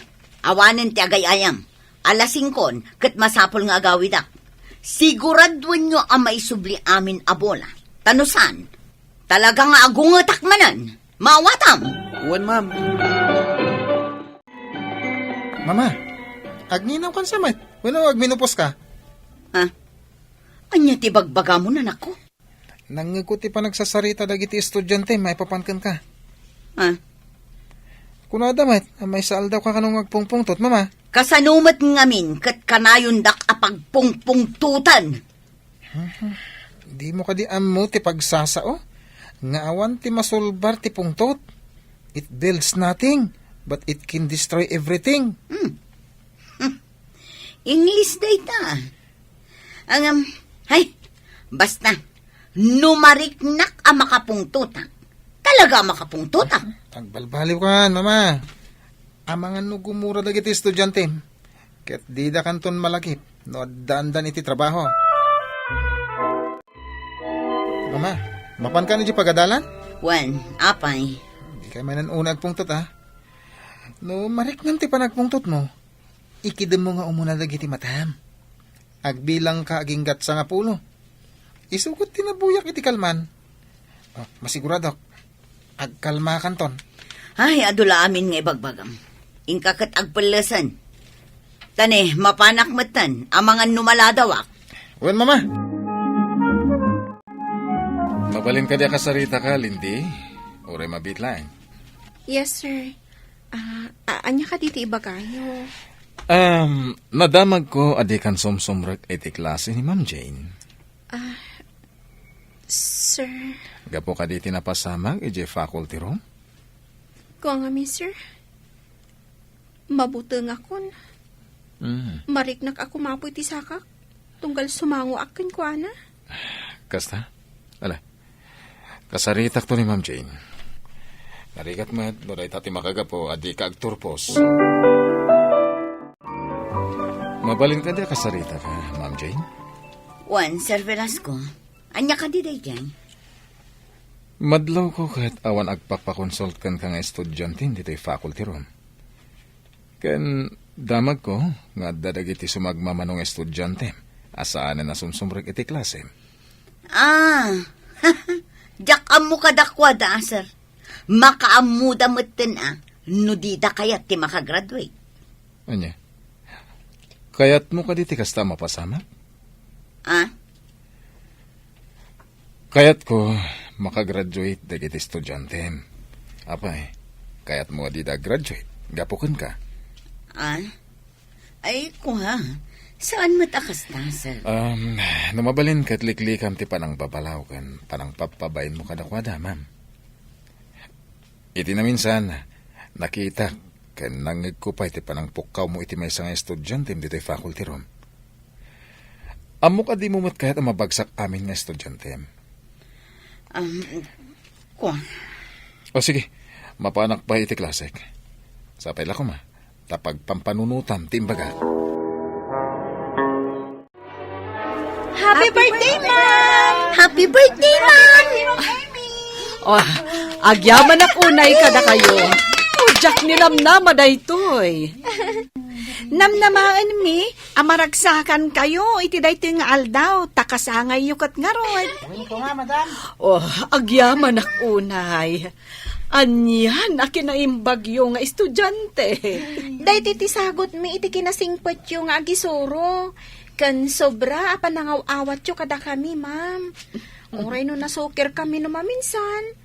Awanen ti agay-ayam. Alasingkon, kat masapol nga agawidak. Siguradwan nyo ang maisubli amin a bola. Tanusan, talaga nga agungatak manan. Mawatam! Wan, ma'am. Mama, agninaw kan sa mat. Wala, agminupos ka. Ha? Anya ti bagbaga mo na nako? Nangikuti pa nagsasarita dagiti estudyante, may papankan ka. Ha? Kuno adamat, may saal daw ka kanong magpungpungtot, mama. Kasanumat ngamin kat kanayon dak apagpungpungtutan. Di mo ka di ammo ti pagsasao. Nga awan ti masulbar ti pungtot. It builds nothing, but it can destroy everything. English data. Basta, numariknak ang makapungtutan. Talaga makapungtutan. Agbalbaliw ka, mama. Amangan no gumura dagiti estudyante. Ket di da kanton malakip. No dandan iti trabaho. Mama, mapan ka na di pagadalan? Wan, apay. Di kayo may nanuna agpungtot, ha? No, mariknan ti panagpungtot mo. Ikidem mo nga umuna dagiti matam. Agbilang ka aginggat sa nga pulo. Isugot tinabuyak iti kalman. Oh, masigurado. Agkalma kanton. Ay, adula amin nga ibagbagam. Ingkakat agpalasan. Tani, mapanak matan, amangan numaladawak. Wen, mama. Mabalin ka di kasarita ka, Lindy. Ure mabitlain. Yes, sir. Anya ka diti iba kayo? Nadamag ko adikan sumsumrek iti klase ni Ma'am Jane. Sir. Gapo ka diti napasamag iti faculty room? Kung nga, sir. Mabuteng akon. Mariknak ako mapoy ti sakak. Tunggal sumango akin ko, ana. Kasta? Ala. Kasaritak to ni Ma'am Jane. Narigat mat, doray tati makagapo, adi ka agturpos. Mabalin ka di kasarita ka, Ma'am Jane? Wan, Sir Velasco. Anya ka di day dyan? Madlaw ko kahit awan agpapakonsult kan ka nga estudyante dito'y faculty room. Ken damag ko nga dadagiti sumagmamanong estudyante asaan na sumsumrek iti klase. Diyak mo kadakwa da, sir. Makaamuda maten no di da kayat ti makagraduate. Anya? Kayat mo ka diti kasta mapasama? Kayat ko makagraduate dagiti estudyante. Apay, kayat mo di da graduate. Gapukin ka. Ay, kuha. Saan matakas na, sir? Numabalin kat liklikam ti panang babalaw kan panang papabayin mo kadakwada, ma'am. Iti na minsan, nakita kan nangig ko pa iti panang pukaw mo iti may isang estudyante dito'y faculty room. Amo ka di mo mat kahit ang mabagsak amin nga estudyante. Kuha. O sige, mapanak pa iti klasik. Sapay la ko ma, tapag pampanunutan timbaga. Happy birthday, Ma'am! Happy birthday, Ma'am! Oh, agyaman na unay kada kayo. Oh, Jack ni namnama daytoy. Namnamaan mi, amaragsakan kayo, iti daytoy nga aldaw, takasangay yukat nga rod. Oh, agyaman na unay. Anyan, akinaimbagyo nga estudyante. Dahil iti sagot mi iti kinasingpot yung agisuro. Kan sobra apa nangaw-awat yung kada kami, ma'am. Oray no nasukir kami no maminsan.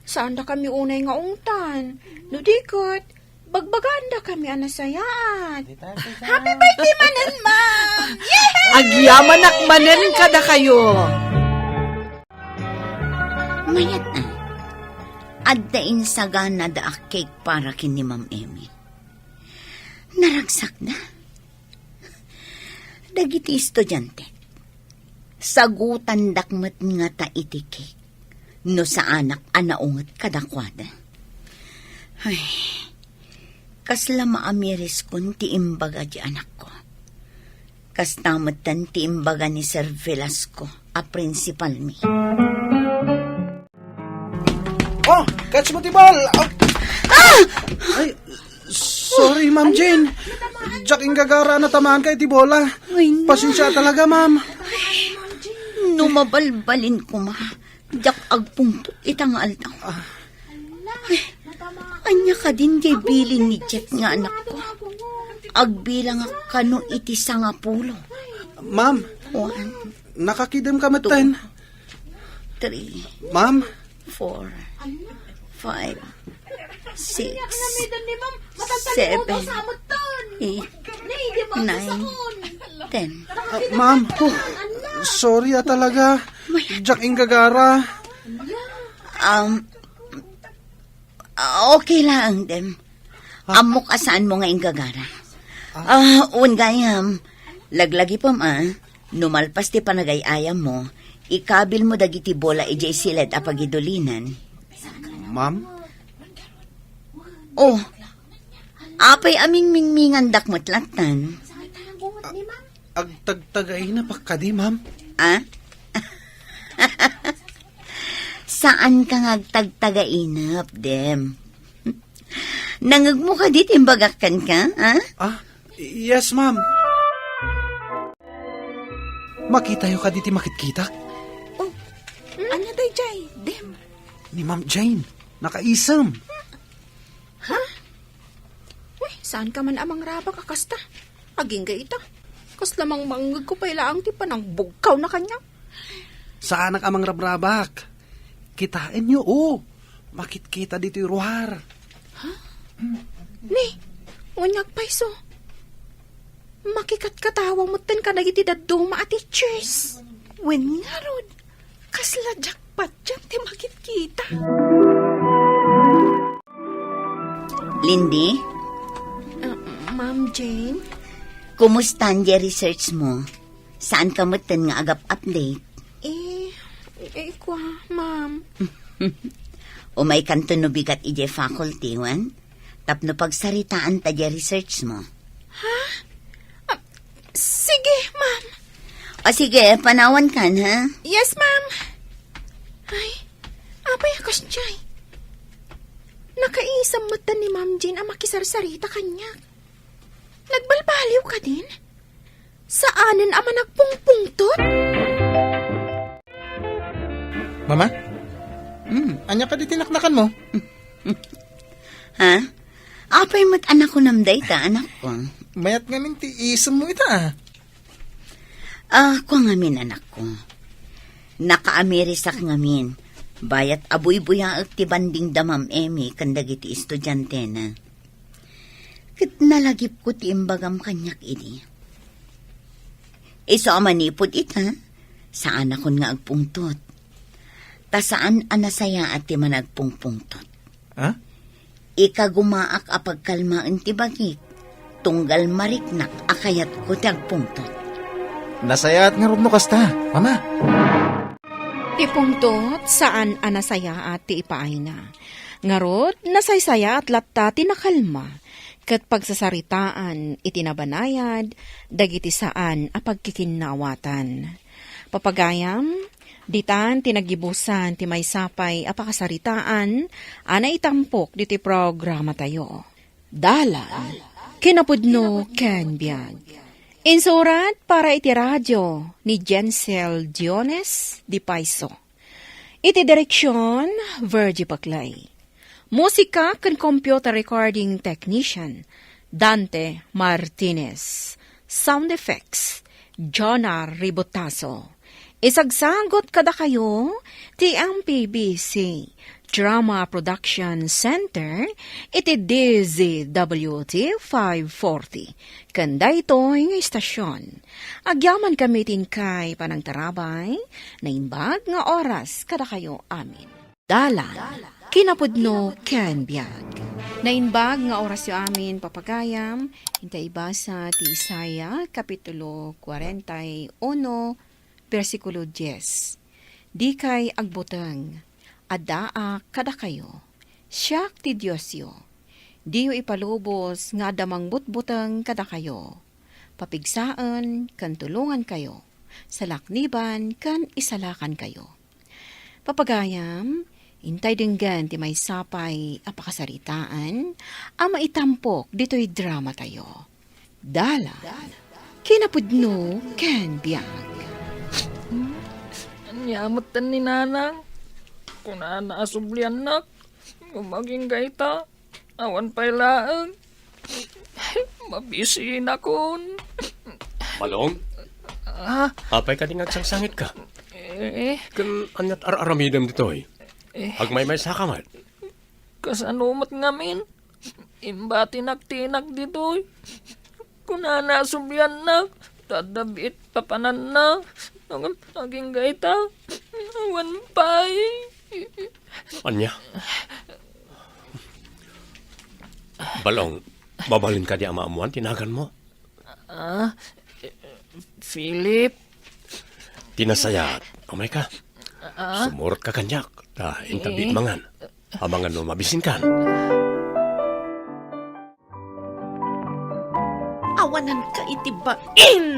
Saan da kami unay nga ungtan. No dikot, Bagbaganda kami anasayat. Happy birthday manan, ma'am! Agyaman akmanen kada kayo. Mayat na. Addain sagana da a cake para kini Ma'am Emmy. Naragsak na. Dagiti estudyante. Sagutan dakmet nga ta iti cake. No sa anak anaungat kadakwada. Ay, kasla maamiris kun ti imbaga di anak ko. Kas tamatan ti imbaga ni Sir Velasco, a principal mi. Oh, catch mo, Tibal! Ay, sorry, Ma'am Jane. Jack Gagara na tamaan kay Tibola. Pasensya talaga, ma'am. Numabalbalin ko, ma. Jak agpungtot itang altaw. Ay, anya ka din jay bilin ni Jeff nga anak ko. Agbilang kano iti sangapulo. Ma'am, 1, nakakidem ka matan. 3, Ma'am, 4, 5, 6, 7, 8, 9, 10. ma'am. Sorry talaga. Jack Gagara. Okay lang, dem. Amok asaan mo nga ingagara. Gayam, laglagi pa ma, numalpas ti panagayayam mo, ikabil mo dagiti bola ijay silid apagidulinan. Ma'am? Oh, apay aming mingmingan dakmot latan. Agtagtagay na pakadi, ma'am. Ah? Saan ka ngagtagtagainap, dem? Nangag mo ka dit, imbagakan ka, ha? Yes, ma'am. Makita yo ka diti makitkita? Anya day jay, dem. Ni Ma'am Jane. Nakaisam. Uy, saan ka man amang raba kakasta? Aging ga ita. Kas lamang manggag ko pa ilaang ti panang bugkaw na kanya. Saan ang amang rabrabak? Kitain nyo, Makitkita dito yung ruhar. Ni, unyag paiso. Makikat-katawa mo ten ka nagiti daduma at teachers. Wen nga rod, kasla jackpot dyan ti makikita. Lindy, Ma'am Jane? kumusta ang research mo? Saan ka matan nga agap update? Kwa, ma'am. O may kanto no bigat ije faculty, wan? Tapno pagsaritaan ta research mo. Sige, ma'am. O sige, panawan kan, ha? Yes, ma'am. Ay, apay akas jay. Nakaisang mata ni Ma'am Jane ang makisarsarita kanya. Nagbalbaliw ka din? Saanan ama nagpungpungtot? Mama? Anya ka di tinaknakan mo? Ha? Apay mat anak ko namday ta, anak ko. Mayat nga ti isam mo ita. Ko ngamin, anak ko. Naka-Amerisak ngamin. Bayat abuy-buya ti banding da Ma'am Emmy kandagiti estudyante na. Kat nalagip ko ti imbagam kanyak ini. Iso amanipod ita, saan akon nga agpungtot. Ta saan anasaya at ti managpungpungtot. Ha? Ikagumaak apagkalmaan ti bagik, tunggal mariknak akayat ko ti agpungtot. Nasayat nga rod no kasta, mama. Tipungtot saan anasaya at ti ipaay na. Ngarot, nasaysaya at latta tinakalma. Kat pagsasaritaan itinabanayad, dagiti saan apagkikinawatan. Papagayam, ditan tinagibusan ti may sapay apakasaritaan, ana itampok diti programa tayo. Dalan, kinapudno ken biag. Insurat para iti radyo ni Jensel Diones di Paiso. Iti direksyon, Virgie Paclay. Musika ken computer recording technician, Dante Martinez. Sound effects, Jonah Ribotazo. Isagsagot kada kayo, ti ang PBC Drama Production Center, iti DZWT 540. Kanda ito'y nga istasyon. Agyaman kami kay panang tarabay, na imbag nga oras kada kayo amin. Dalan, kinapudno ken biag. Na imbag nga oras yo amin papagayam, hintay basa ti Isaya, Kapitulo 41, versikulo 10. Di kay agbuteng, adaa kada kayo, siyak ti Diyos yo. Diyo ipalubos nga damang butbuteng kada kayo. Papigsaan kan tulungan kayo, salakniban kan isalakan kayo. Papagayam, intay dinggan ti may sapay apakasaritaan, ama itampok dito'y drama tayo. Dala, kinapudno ken biag. Anyamutan ni nanang. Kung naasublian nak, gumaging gaita, awan pa'y laang. Mabisi na kun. Malong? Apay ka ding agsangsangit ka. Kan anyat aramidam ditoy. Agmay sakamat. Kasanumat ngamin. Imbati nagtinag ditoy. Kung naasublian nak, tadabit papanan na. Naging gaita, awan pa'y. Anya? Balong, babalin ka di ama amuan, tinagan mo. Philip. Tinasayat, umay ka. Sumurot ka kanyak, intabit mangan. Amangan mo mabisin kan. Awanan ka itibain!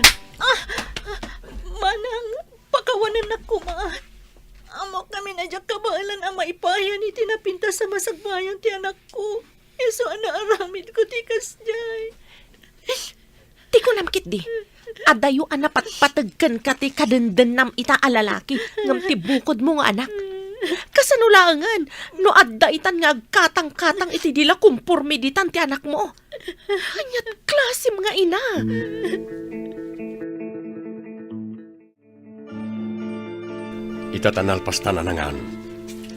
Manang, pakawanan na kumaan. Amok namin na dyak kabaalan ang maipayan iti napinta sa masagbayan ti anak ko. Iso anaaramid ko ti kasjay. Ti ko namkit di. Adayo anapatpatagkan ka ti kadenden nam ita alalaki ngam ti bukod mo nga anak. Kasanulangan, no adda itan nga agkatang-katang iti dila kumpurmiditan ti anak mo. Hanyat klasim nga ina. Itatanalpas tananangan.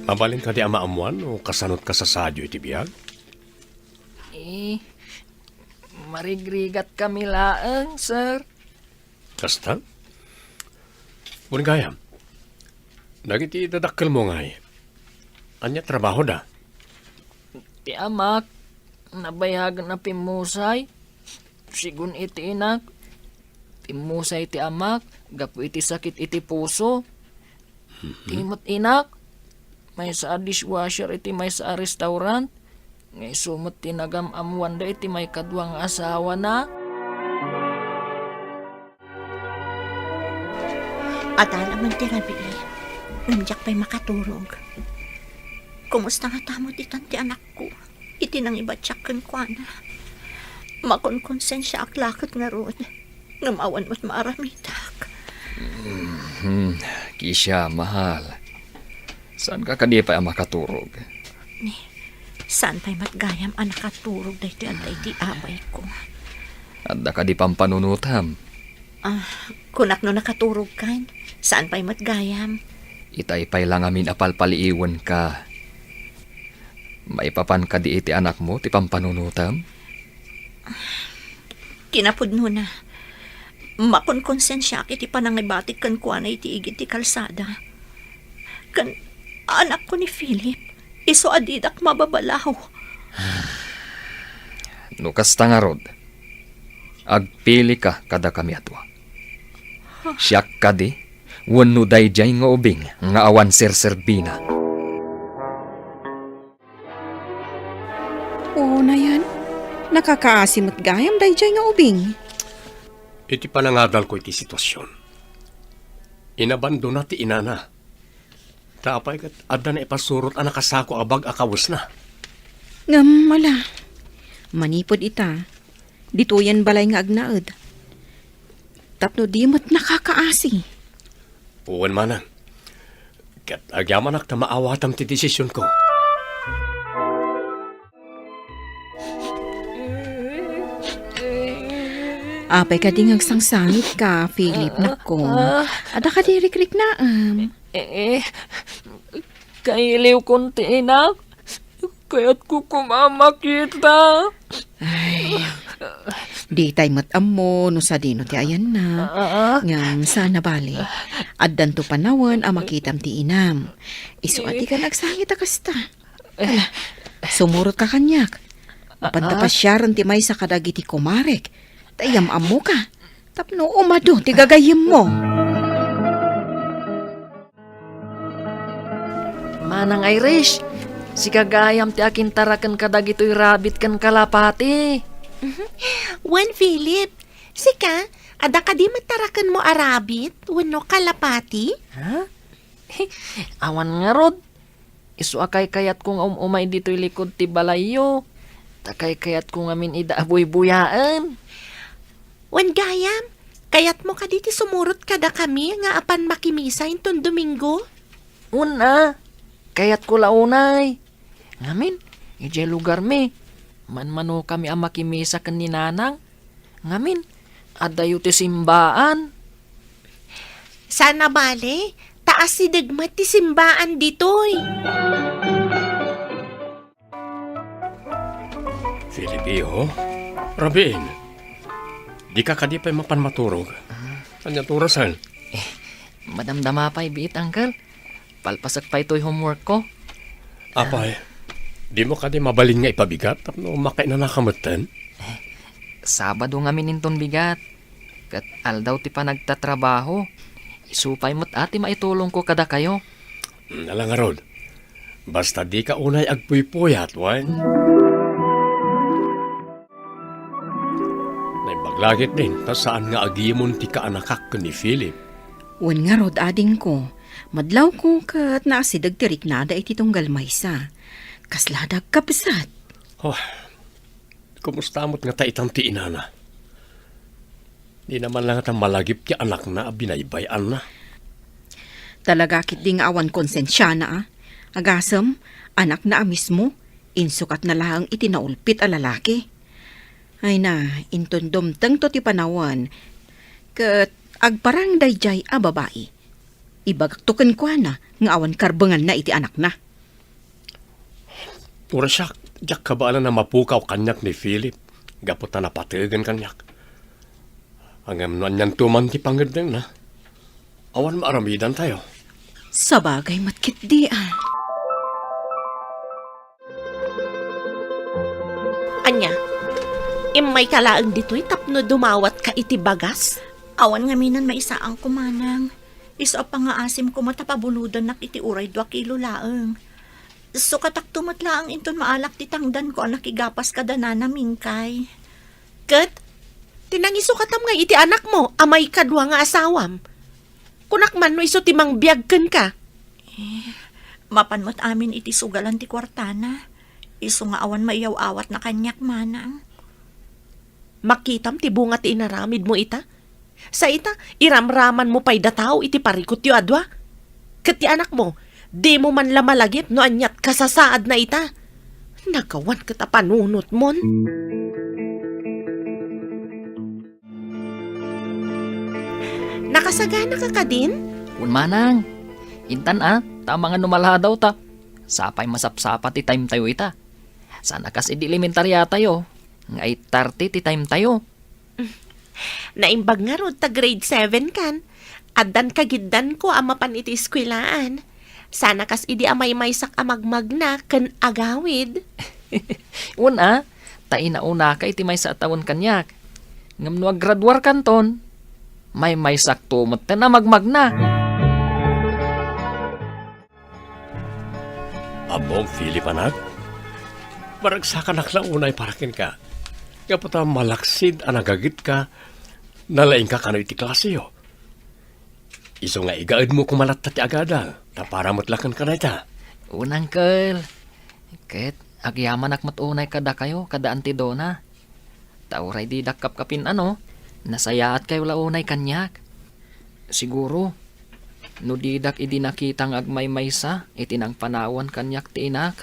Mabalin ka di ama amuan o kasanot ka sa sadyo iti biyag? Marigrigat kami laang, sir. Kasta? Buring kaya. Nagiti dadakkel mo ngay. Anya trabaho da? Ti amak, nabayagan na pimusay. Sigun iti inak. Pimusay ti amak, gapu iti sakit iti puso. Timot inak, may sa dishwasher iti may sa restaurant. Ngay sumot tinagam amuan da iti may kadwang asawa na. Ada naman ti rabi. Namjak pa'y makaturog. Kumusta nga tamo di tanti anak ko? Iti nang ibatsakan ko na. Makon-konsensya aklakot nga ron. Ngamawan mo't maaramitak. Kisya, mahal. Saan ka kadi pa makaturog? Saan pa'y matgayam anak katurog da iti anday ti abay ko? Adda ka di pampanunutam. Kunak no nakaturog kan, saan pa'y matgayam? Itay-pay lang amin apalpaliiwan ka. Maipapan ka di iti anak mo, ti pampanunutam? Kinapudno na. Makon-konsensya iti panangibatik kan kuha na iti igit ti kalsada. Kan anak ko ni Philip, iso adidak mababalaw. Nukas tangarod, agpili ka kada kami atwa. Siyak ka di, wano dayjay nga ubing, nga awan sir-serbina. Oo na yan. Nakakaasimot gayam dayjay nga ubing. Iti panangadal ko iti sitwasyon. Inabandona ti inana. Tapay kat adda na ipasurot ang nakasako abag akawas na. Ngam, wala. Manipod ita. Dito yan balay nga agnaed. Tapno di mo't nakakaasi. Uwan manan. Kat agyaman ak ta maawatam ti desisyon ko. Apay ka di ngagsangsangit ka, Philip, nako. Ada ka di rikrik na, Kailiw kunti, inak. Kaya't ko kumama kita. Di tay matam mo no sa dino ti ayan na. Ngam sana bali. Addan to panawan ang makitam ti inam. Isu ati ka nagsangit akasta. Sumurot ka kanyak. Pantapasyaran ti may sa kadagiti kumarek. Tayam amo ka. Tapno umado ti gagayim mo. Manang Irish, si kagayam ti akin tarakan kadagito'y rabbit kan kalapati. Wan Philip, sika, ada ka di matarakan mo arabit, wano kalapati? Awan nga rod. Isu akay kayat kong umay dito'y likod ti balayo. Takay kayat kong amin idaaboy-buyaan. Wan gayam, kayat mo ka diti sumurot kada kami nga apan makimisa inton Domingo? Una, kayat ko launay. Ngamin, ije lugar mi. Man-mano kami ang makimisa kan ni nanang. Ngamin, adayo ti simbaan. Sana bale, taas si dagmat ti simbaan ditoy. Filipio, Rabin, di ka kadipay mapanmaturog. Kanya turasan. Madamdama pa'y biit, uncle. Palpasak pa ito'y homework ko. Apay, di mo ka di mabalin nga ipabigat tapno makay na nakamutan? Sabado nga mininton bigat. Kat aldaw ti pa nagtatrabaho. Isupay mo't ati maitulong ko kada kayo. Nalang nga rod. Basta di ka unay agpuy-puyat, wan. Naibaglagit din, ta saan nga agimon ti kaanakak ni Philip. Wan nga rod ading ko. Madlaw ko kat naasidag ti riknada iti tunggal maysa. Kasladag kapsat. Oh, kumusta mo't nga ta itang ti inana? Di naman lang atang malagip ti anak na binaybayan na. Talaga kit di nga awan konsensya na ah. Agasam, anak na mismo, insukat na lang itinaulpit a lalaki. Ay na, inton dumteng to ti panawan, kat agparang dayjay a babae. Ibagaktukan ko na, nga awan karbangan na iti anak na. Ura siya, diyak kabala na mapukaw kanyak ni Philip. Gapot na napatigan kanyak. Hanggang nanyan tuman ti pangedeng na. Awan maaramidan tayo. Sabagay matkit di ah. Anya, imay kalaang dito'y tapno dumawat ka iti bagas? Awan nga minan maisaang kumanang. Iso pa nga asim ko matapabuludan nak iti uray 2 kilo laeng. So katak tumatlaang inton maalak ti tangdan ko anak igapas kada nanaming kay. Kat, tinangiso katam nga iti anak mo, amay kadwa nga asawam. Kunak man no iso timang biyagken ka. Mapanmat amin iti sugalan ti kwartana. Iso nga awan maiyaw-awat na kanyak manang. Makitam ti bunga ti inaramid mo ita. Sa ita, iramraman mo pa'y dataw iti parikot yu adwa. Kat ti anak mo, di mo man lamalagip no anyat kasasaad na ita. Nagawan kita panunot mon. Nakasagana ka ka din? Manang, intan tama nga numalaha daw ta. Sapay masapsapa ti time tayo ita. Sana kas idi elementarya tayo. Ngay 30 ti time tayo. Naimbag nga rod ta grade 7 kan. Addan kagiddan ko amapan iti eskwelaan. Sana kas idi amay maysak amagmag na ken agawid. Una, taina-una ka iti may sa atawon kanyak. Ngam no aggraduar kanton, may sakto mo't na magmag na. Abong Philip anak, baragsakan lang unay parakin ka. Kapata malaksid anagagit ka, nalaing ka kano iti klase yo. Iso nga igaad mo kumalat ti agada, para matlakan ka na ita. Unang kel, ket agyaman akmatunay kada kayo, kada antidona. Tauray di dakap kapin nasayaat kayo launay kanyak. Siguro, no didak idi nakitang agmay-maysa, itinang panawan kanyak ti inak.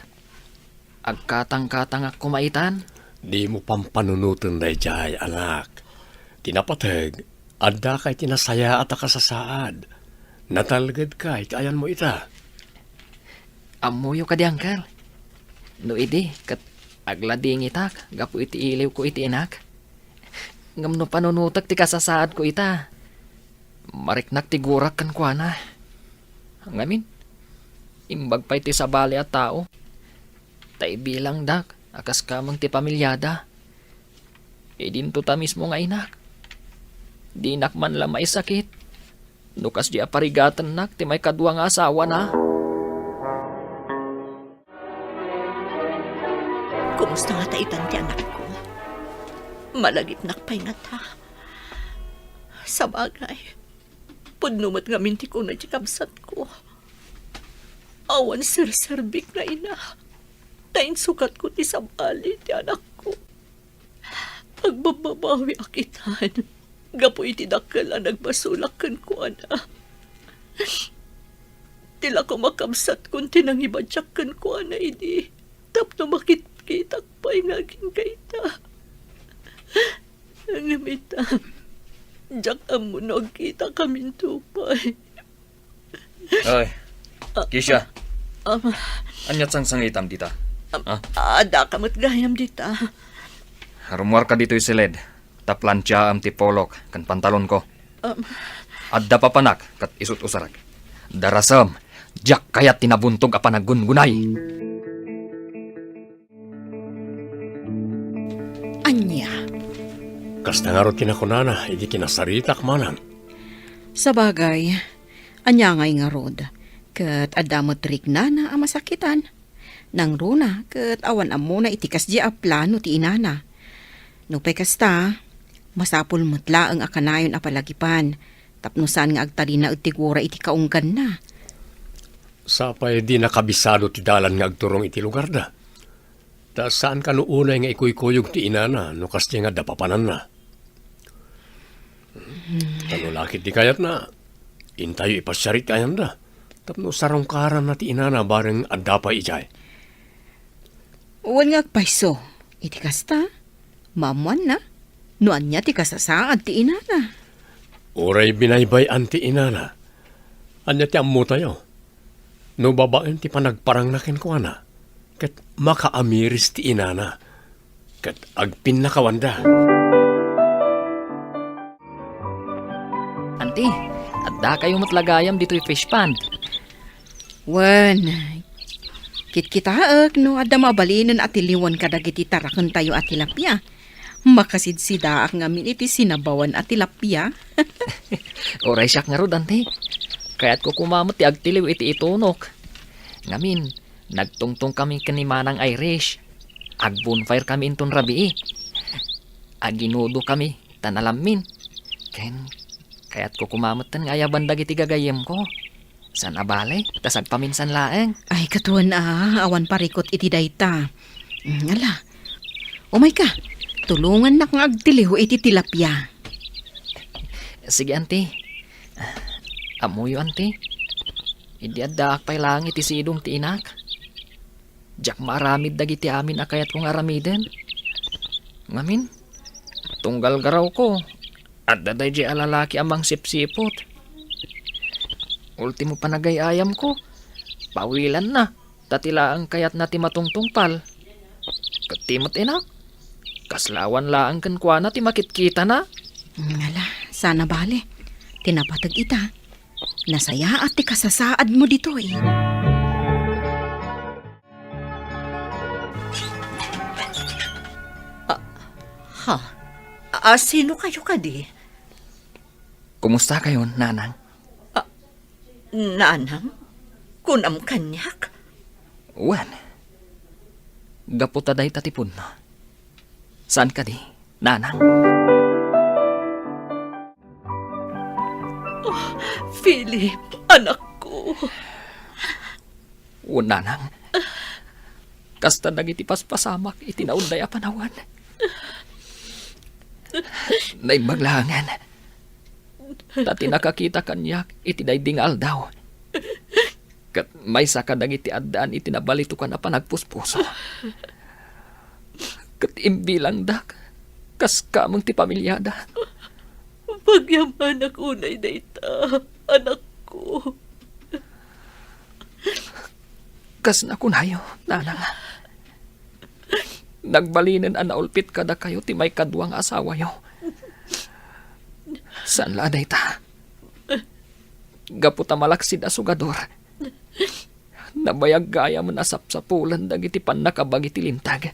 Agkatang-katang ak kumaitan. Di mo pampanunutan day jay, anak. Tinapatag, adda kay tinasaya at akasasaad. Natalgad ka, itayan mo ita. Amuyo ka di, Uncle. No idi, kat aglading itak, gapu iti iliw ko iti inak. Ngam no panunutak ti kasasaad ko ita. Mariknak ti gurak kan kwa na. Ngamin, imbag pa iti sabali at tao. Tai bilang dak, akas kamang ti pamilyada. Idinto ta mismo nga inak. Di nak man lamay sakit. Nukas di aparigatan nak, ti may kadwa nga asawa na. Kumusta nga taitan ti anak ko? Malagip nakpay nga ta. Sa bagay, pudnumat nga minti ko na kabsat ko. Awan sir-serbik na ina. Tain sukat ko ti sabali ti anak ko. Pagbababawi akitan, gapo iti dakkel ang nagbasulakan ko, ana. Tila ko makabsat kung tinangibadyakan ko, ana, idi. Tapno makit-kitak pa'y ngaging kaita. Ang namita, jak ang munog kita kaming tupay. Ay, Kisha. Ama, Anyat sang sangitam dita. ada kamot gayam dita. Harumuar ka dito isilid. Taplantya am ti polok kan pantalon ko. Adda papanak kat isut usarak. Darasam, jak kayat tinabuntog apa naggungunay. Anya. Kasta nga ro kinakunana, hindi kinasaritak manan. Sa bagay, anya ngay nga rod. Kat adamot rik na ang masakitan. Nang runa, kat awan amo na itikas di a plano ti inana. Nupay kasta, masapul mutla ang akanayon a palagipan. Tapnusan nga agtalina at tigura iti kaunggan na. Sapay di nakabisado ti dalan nga agturong iti lugar da. Ta saan ka noonay nga ikuy-kuyog ti inana, no kasi nga dapapanan na. Tanulakit di kayat na, intayo ipasyarit kayan da. Tapno sarong karan na ti inana bareng adda pa ijay. Uwan nga agpaiso, iti kasta, mamuan na, noan niya ti kasasaad ti inana. Uray binaybay an ti inana. Anya ti ammo tayo. No babaen ti panagparang nakin ko ana. Kat makaamiris ti inana. Kat agpin na kawanda. Auntie, adda kayo matlagayam dito yung fish pond. Wan, kitkitaag no adda mabalinan at iliwan kadagiti tarakan tayo at tilapia. Makasidsida ak ngamin iti sinabawan at tilapia. Oray siyak nga ro, Dante. Kaya't ko kumamot ti agtiliw iti itunok. Ngamin, nagtungtong kami kanimanang Irish. Ag-bonfire kami inton rabi. Aginudo kami, tanalamin. Kaya't ko kumamot tan nga bandag iti gagayem ko. San abale, tas agpaminsan laeng. Ay katuan awan parikot iti dayta. Ala, umay ka, tulungan na kang agtiliw iti tilapia. Sige, Auntie. Amuyo, Auntie. Hindi adda akpay lang iti sidong ti inak. Jak maramid dagiti amin akayat kong aramiden. Ngamin, tunggal garaw ko. At daday di alalaki amang sipsipot. Ultimo panagayayam ko. Pawilan na. Tatila ang kayat na ti matungtungpal. Katimot inak. Kaslawan laang kan kwa na ti makitkita na. Ala, sana bale. Tinapatag ita. Nasaya at ti kasasaad mo dito eh. Sino kayo kadi? Kumusta kayo, nanang? Nanang? Kunam kanyak? Wan. Gaputa day tatipon na. Saan ka di, nanang? Philip, anak ko. O, nanang. Kasta nagiti paspasamak itinaunday a panawan. Naibaglangan. Tati nakakita kanyak itinaydingal daw. Kat may saka dagiti addaan itinabalitukan a panagpuspuso. Kat imbilang dak. Kas kamang ti pamilyada. Pagyaman ako unay dayta, anak ko. Kas na kunayo, nanang. Nagbalinin ang naulpit kada kayo ti may kaduang asawa yo. Saan laday ta? Gaputa malaksid a sugador. Nabayag gaya man asap-sapulan dagiti panakabag iti lintag.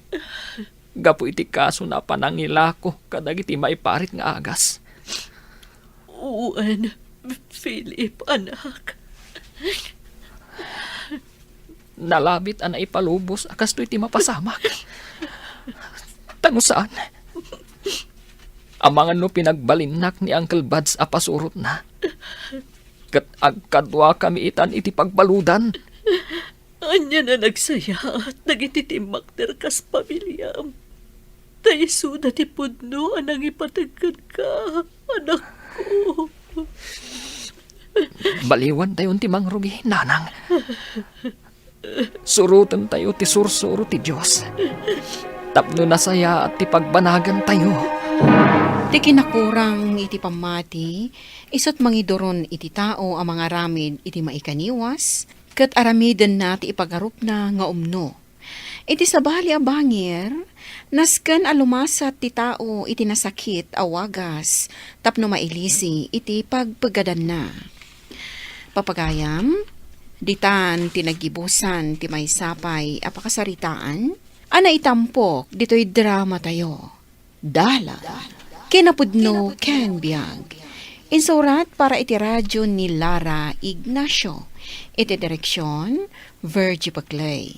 Gapu iti kaso na panangilako kadagiti maiparit nga agas. Uwan, Philip, anak. Nalabit ang naipalubos akas to iti mapasamak. Tano saan? Amangan no pinagbalinak ni Uncle Buds a pasurot na. Kat agkadwa kami itan iti pagbaludan. Anya na nagsaya at nagititimakter kas pamilyam. Tayo suda ti pudno anang ipatagkan ka, anak ko. Baliwan tayo ti mangrugi, nanang. Surutan tayo ti sursuro ti Diyos. Tapno na saya at ti pagbanagan tayo. Ti kinakurang iti pamati, isot mangidoron iti tao ang mga ramid iti maikaniwas, kat aramiden na ti ipagarup na nga umno. Iti sabali a bangir, nasken alumasat ti tao iti nasakit awagas, tapno mailisi iti pagpagadan na. Papagayam, ditan tinagibusan ti may sapay apakasaritaan, ana itampok dito'y drama tayo. Dala, kinapudno ken biag. Insurat para iti radyo ni Lara Ignacio. Iti direksyon, Virgie Paclay.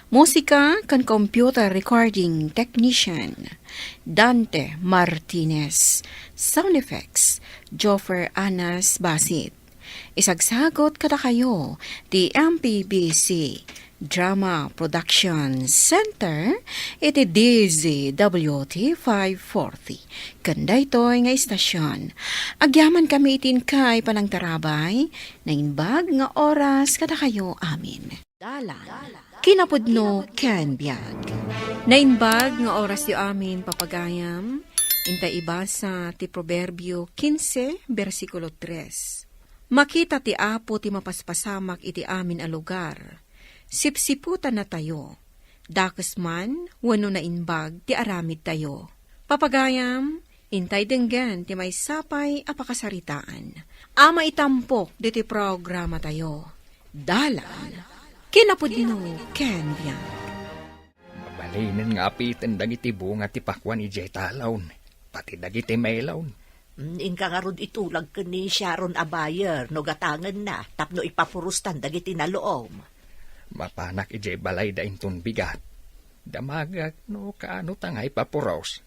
Musika kan computer recording technician, Dante Martinez. Sound effects, Joffer Anas Basit. Isagsagot kada kayo, the MPBC Drama Production Center, iti DZWT 540. Kanda ito'y nga istasyon. Agyaman kami itin kay panang tarabay, na inbag nga oras kada kayo amin. Dala, kinapudno ken biag. Na inbag nga oras yu amin papagayam, inta ibasa ti Proverbio 15, versikulo 3. Makita ti apo ti mapaspasamak iti amin a lugar. Sipsiputan na tayo. Dakes man, wano na inbag, ti aramid tayo. Papagayam, intay denggan ti may sapay apakasaritaan. Ama itampok diti programa tayo. Dalan, kinapudino ken biag. Mabalinin nga apitin dagiti bunga ti pakwan ijay talawn. Pati dagiti maylawn. Inka nga ron itulag ka ni Sharon Abayer, no gatangan na, tapno ipapurustan dagiti na loom. Mapanak ijay balay da inton bigat. Damagag no kaano tangay papuros.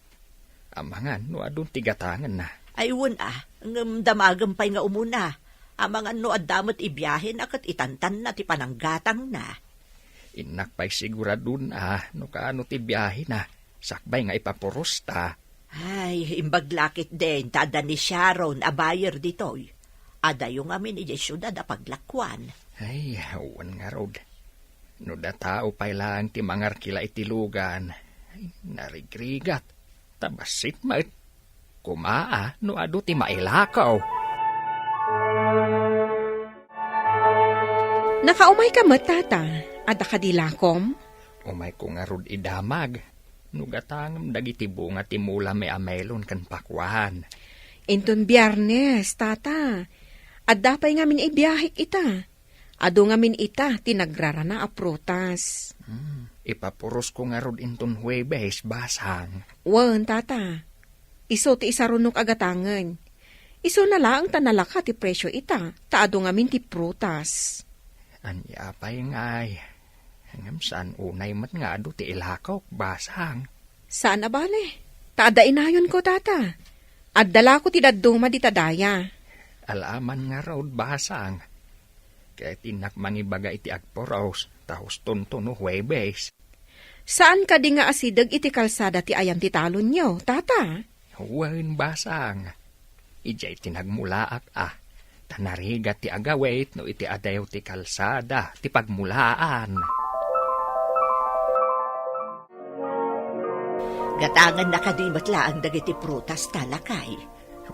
Amangan no adun tigatangan na. Ayun ngam damagam pay nga umuna. Amangan no adamot ibiyahin akat itantan na ti pananggatang na. Inak pa'y siguradun no kaano ti biyahe na. Sakbay nga ipapuros ta. Ay, imbaglakit din, tada ni Sharon Abayer ditoy. Adayo nga min ijay syudad a paglakwan. Ay, awan nga rod. No da tao pa'y lang ti mangar kila itilugan. Ay, narigrigat. Tabasit mait. Kumaa, no adu ti mailakaw. Nakaumay ka mat, tata. Ada kadilakom? Umay ko nga rod idamag. Nugatangam dagiti bunga ti mula may amelon kan pakwan. Inton biyernes, tata. Adda pa'y ngamin ibiyahik ita. Ado ngamin ita, tinagrarana a prutas. Ipapuros ko nga rod inton Huwebes, basang. Wan, tata. Iso ti isarunok agatangan. Iso na lang tanalaka ti presyo ita. Taado ngamin ti prutas. Anya pa'y ngay. Hangam saan unay mat nga ado ti ilakaw, basang. Saan abale? Taada inayon ko, tata. Addala ko ti dadduma di tadaya. Alaman nga raw, basang. Kaya tinak mangibaga iti agporos, tahos tonto no Huwebes. Saan ka di nga asidag iti kalsada ti ayam ti talon nyo, tata? Huwain, basang. Ijay tinagmulaak Tanarigat ti agawait no iti adayaw ti kalsada, ti pagmulaan. Gatangan na kadimat laang dagiti prutas talakay.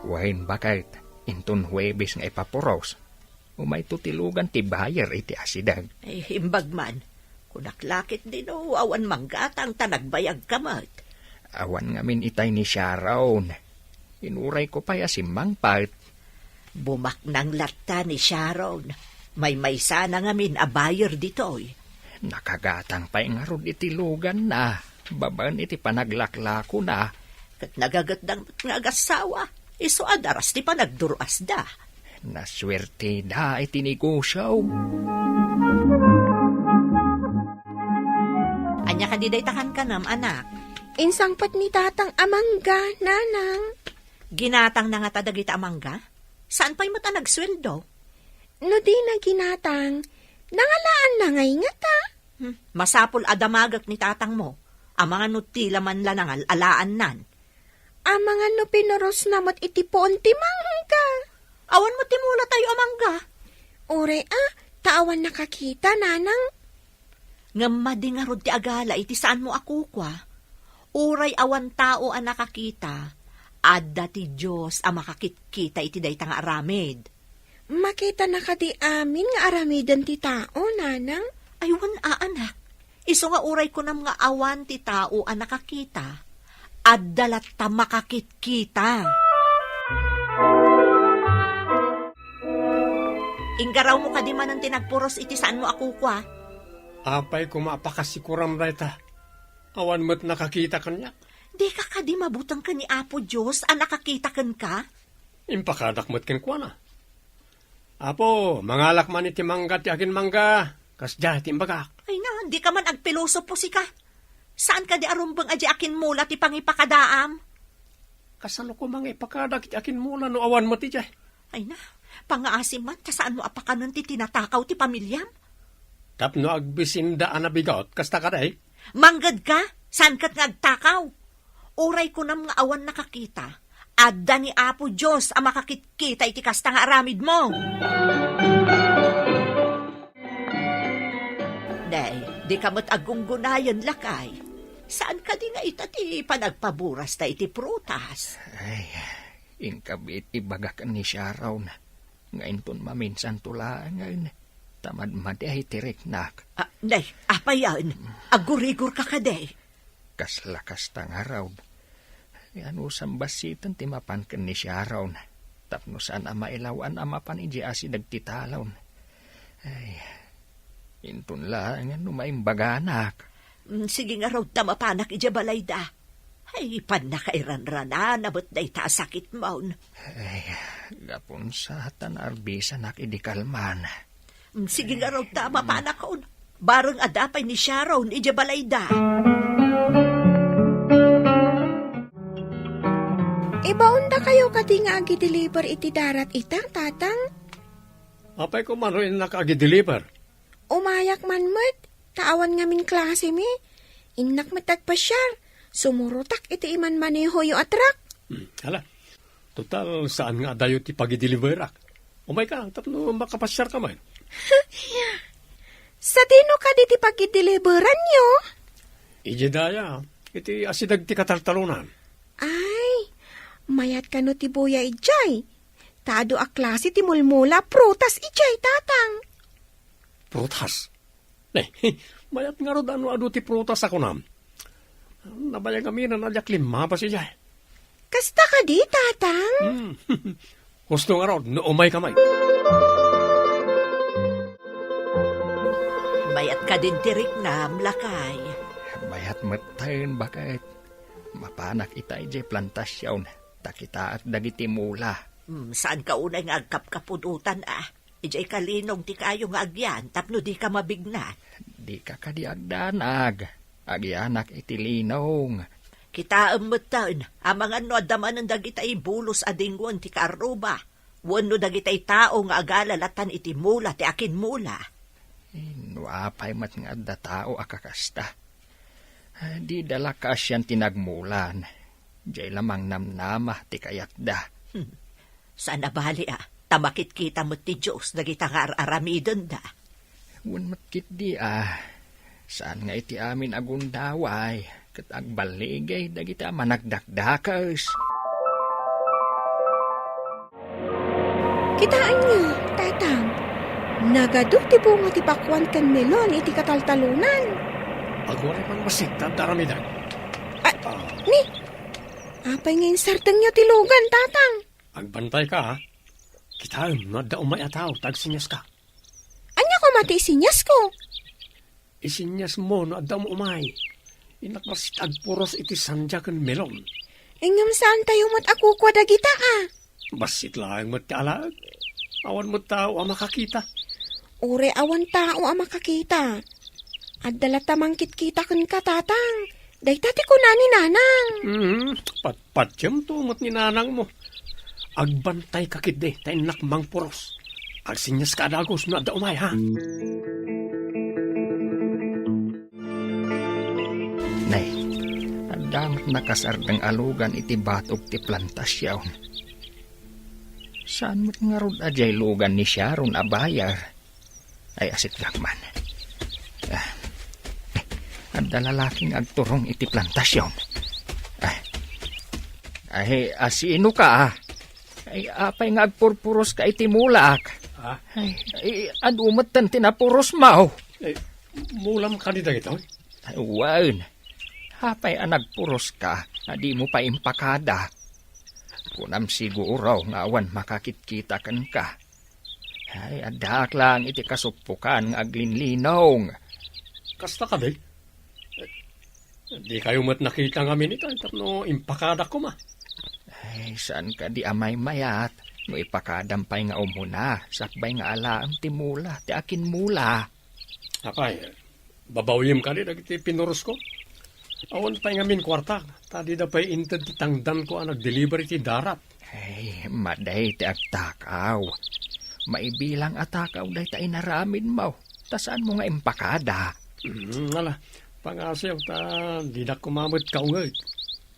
Wain bakit, inton Huwebes nga ipapuros. Umay tutilugan ti bayer iti asidag. Ay, himbag man. Kunaklakit din o awan manggatang tanagbayag kamat. Awan ngamin itay ni Sharon. Inuray ko pa si Mangpat. Bumak ng latta ni Sharon. May sana ngamin a buyer ditoy. Nakagatang pa nga ron iti lugan na. Baban iti panaglaklako na. Kat nagagatdang nga agasawa. Iso adaras ti panagduruas da. Naswerte da iti negosyo. Anya ka didaytakan ka nam, anak. Insangpat ni tatang amangga, nanang. Ginatang na nga tadagita amangga? Saan pa'y mo ta nagsweldo? No di na ginatang, nangalaan na ngay nga ta. Masapul adamagak ni tatang mo. Ang mga nutila man lanangal alaan nan. Ang mga no pinoros namot itipon ti mangga. Awan mo timula tayo amangga. Ore taawan nakakita, nanang. Ngamadi nga rod ti agala iti saan mo ako kwa. Uray awan tao ang nakakita. Adda ti Diyos ang makakitkita iti dayta nga aramid. Makita na ka di amin nga aramidan ti tao, nanang. Aywan anak. Iso nga uray ko nam nga awan ti tao ang nakakita. Addalat ta makakitkita. Inggaraw mo ka di man ang tinagpuros iti saan mo ako kwa. Apay kumapakasikuram na ita. Awan mo't nakakita kanya. Di ka ka di mabutang ka ni Apo Diyos ang nakakita kan ka? Impakadak mo't kinkwa na. Apo, mangalak man iti mangga ti akin mangga. Kasya iti imbagak. Ay na, di ka man agpiloso po si ka. Saan ka di arumbang aji akin mula ti pangipakadaam? Kasano ko mga ipakadak iti akin mula no awan mo ti jay. Ay na, pangaasim man, saan mo apakanan ti tinatakaw ti pamilyam? Tapno agbisinda na bigot, kasta ka day. Manggad ka? Saan ka't ngagtakaw? Uray ko nam nga awan nakakita. Adda ni Apo Diyos ang makakitkita iti kasta nga aramid mo. Day, di ka mo't agunggunayan lakay. Saan ka di nga itati panagpaburas ta iti prutas? Ay, ingkabit ibagakan ni Sharon. Ngayon pun maminsan tulaan ngayon. Tamad-mad ay tiriknak. Day, apa yan? Agurigur ka ka, day. Kaslakas tang araw. Ano sambasitan timapan ka ni Sharon. Tapno saan ama ilawan ama pan iji asi dagtitalaw. Ay, intun lang numaimbaganak. Sige nga raw tamapanak ija balay da. Ay, pan na kairanrana, nabot day ta sakit maun. Ay, gapon sa tanarbisa nakidikalman. Sige nga raw tamapanak kaun. Barang adapay ni Sharon, ija balay da. Ibaunda kayo kadi nga agi-deliver iti darat itang, tatang? Apay ko man rin nakagi-deliver. Umayak man mo't, taawan ngamin klase mi. Inak matagpasyar, sumurutak iti iman maneho yung atrak. Hala, total saan nga dayo ti pagi-deliverak? Umay ka, tapno makapasyar ka man. Sa tino ka di ti pagi-deliveran nyo? Ije daya, iti asidag ti katartalunan. Ay, mayat ka no ti buya ijay. Tado a klase ti mulmula, prutas ijay, tatang. Prutas? Mayat nga rod ano ti prutas ako nam. Nabayag kami na nadyak 5 pa siya. Kasta ka di, tatang? Gusto nga rod, no umay kamay. Bayat ka din tirik na, mlakay. Bayat matayin bakit mapanak itay jay plantasyon. Takita at dagiti mula. Saan ka unay nga agkapkapudutan Ijay kalinong ti kayo nga agyan, tapno di ka mabignat. Di ka kadiagdanag. Agyanak iti linong. Kita amutan, amang ano adaman ng dagitay bulos adingon ti kaaruba. Wano dagitay tao nga agalalatan iti mula ti akin mula. Nuapay mat nga adda tao akakasta. Di dalakas yan tinagmulan. Diyay lamang namnama ti kayatda. Sana bali tamakit kita mo ti Diyos dagita nga aramidon da. Wan matkit di Saan nga iti amin agundaway. Kat agbaligay dagita managdakdakas. Kitaan nga, tatang. Nagado ti bunga ti pakwan ken melon iti kataltalunan. Agwari man masita, daramidan. Ni, apay ngayon sartang nyo tilugan, tatang. Agbantay ka, ha? Kita, da umay ataw, tagsinyas ka. Anya ko mati sinyas ko. Isinyas mo, no adda mo umay. Inakmasit agpuros iti sandya ken melon. Ingam saan tayo mat ako kwa dagita, Basit lang mo ti alag. Awan mo tao ang makakita. Ure awan tao ang makakita. At dalatamangkit kita kun ka, tatang. Daytati ko na ni nanang. Patpatyam tumot ni nanang mo. Agbantay kakit de, tayo nakmang puros. Agsinyas ka adagos no adda umay, ha? Nay, adamat nakasardang alugan iti batog ti plantasyaw. Saan mo't nga rod ajay lugan ni Sharon abayar? Ay asit lakman. Adda lalaking agturong iti plantasyaw. Ay, asino ka, Ay, apay nga agpurpuros ka iti mulak. Ay, adumatan tinapuros mau. Mulam ka ni dagito? Ay, wan. Hapay anagpuros ka, di mo pa impakada. Kunam siguro nga awan makakitkita kan ka. Ay, adak lang iti kasupukan nga aglinlinong. Kasta ka, day? Di kayo mat nakita nga minita, no impakada ko ma. Ay, saan ka di amay mayat? No ipakadampay nga umuna, sakbay nga alaam ti mula, ti akin mula. Apay, babawim ka rin, iti pinuros ko. Awan pa nga min kwarta, tadi da pa'y inted ti tangdan ko ang nag-deliver ti darat. Ay, maday ti agtakaw. Maibilang atakaw day ta inaramin mo. Ta saan mo nga impakada? Ala, pangasaw ta, di na kumamot ka ungay.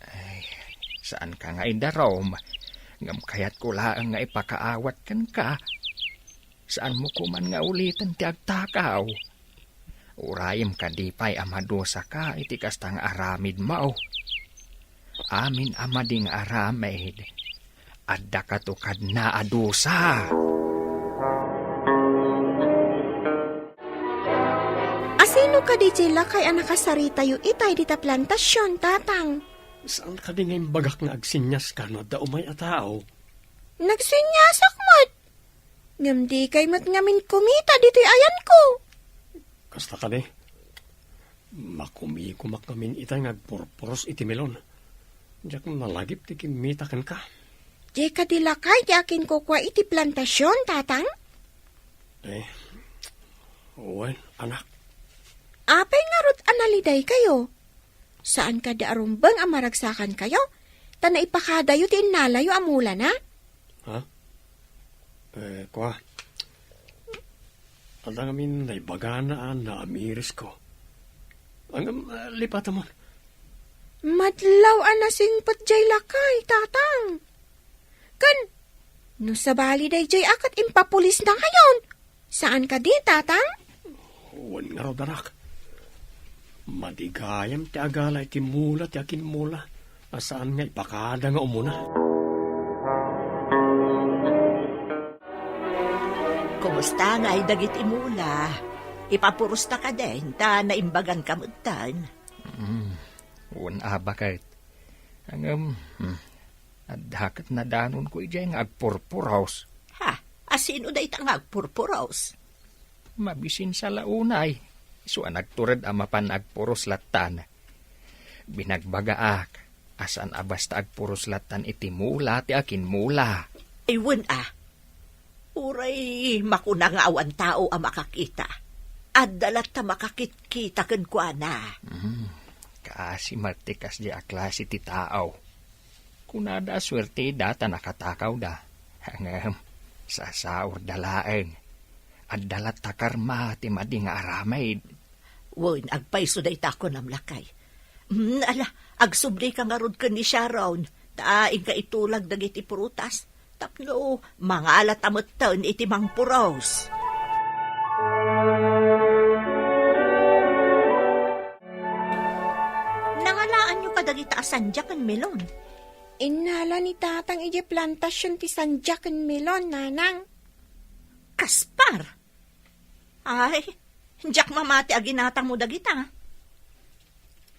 Ay, saan ka nga idarom? Ngam kayat ko laang nga ipakaawat kan ka. Saan mo kuman nga ulitan ti agtakaw? Urayim ka di pa'y amadosa ka, iti kastang aramid mao. Amin amading aramid, adda katukad na adosa. Asino ka di jela kay anakasari tayo itay dita plantasyon, tatang? Saan ka di ngayon bagak nga agsinyas ka no da umay a tao? Nagsinyasak mat. Ngam di kay mat ngamin kumita dito'y ayan ko. Kasta ka di, makumi-kumak namin itay nga agpurpuros iti melon. Diyak nalagip ti kimita kan ka. Di ka di lakay di akin ko kwa iti plantasyon, tatang? Uwan, anak. Apay nga rot analiday kayo. Saan ka di arumbang amaragsakan kayo? Ta na ipakadayo ti inalayo amula na? Ha? Kwa. Ada ngamin na ibaganaan na amiris ko. Ang lipata mo. Madlaw anasing patjay lakay, tatang. Kan, no sabali day jay akat impapulis na ngayon. Saan ka di, tatang? Uwan nga raw darak. Madigayam ti agala iti mula ti akin mula. Asaan nga ipakada nga umuna. Kumusta nga ay dagiti mula? Ipapuros na ka din, ta naimbagan ka mutan. Uwan abakit. Ang adhakat na danon ko ijay nga agpurpuraws. Ha? Asino da itang agpurpuraws? Mabisin sa launay. So nagtured amapan agpuros latan. Binagbagaak. Asan abasta agpuros latan iti mula ti akin mula. Iwan Uray, makuna nga awan tao ang makakita. At dalat ta makakitkita kan kwa na. Kasi martikas di aklase ti tao. Kunada swerte data nakatakaw da. Hangam, sasaur dalaeng. At dalat takarma ti mading aramid. Wan, agpaiso da itako namlakay. Agsubli ka nga rod ka ni Sharon. Taing ka itulag dagiti prutas. Tapno, mga alatamot taon iti mang puros. Nangalaan nyo kadagita asanjakan melon. Inala ni tatang ije plantasyon ti sanjakan melon, nanang. Kaspar, Ay, jak mamati aginatang mo dagita.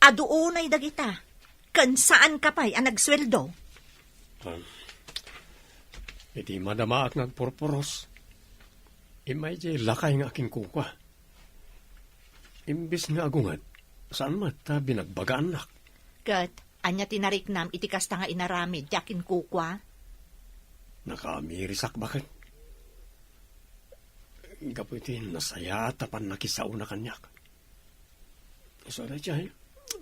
Aduunay dagita. Kan saan ka pa'y ang nagsweldo? Iti madamaak nagpurpuros. Imay jay lakay nga aking kuka. Imbis nga agungat, saan mata binagbagaan nak? Kat, anya tinarik nam iti kasta nga inaramid, yakin kukwa. Nakamirisak bakit? Kaputin, nasaya tapan nakisauna kanyak. So na jay,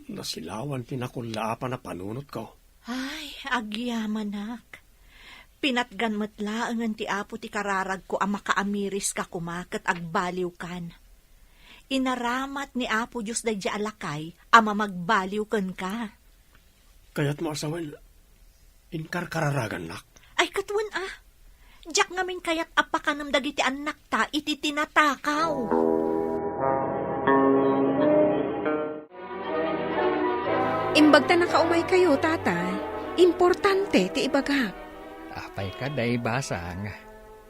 nasilawan pinakulapan na panunot ko. Ay, agyaman nak. Pinatgan matlaangan ti apo ti kararag ko ang makaamiris ka kumakat agbaliw kan. Inaramat ni apo Diyos da di alakay ama magbaliw kan ka. Kaya't mo asawan, inkarkararagan nak. Ay katwan Diyak ngamin kaya't apakanam dagiti anak ta iti tinatakaw. Imbagta nakaumay kayo, tata. Importante ti ibaga. Apay ka day basang.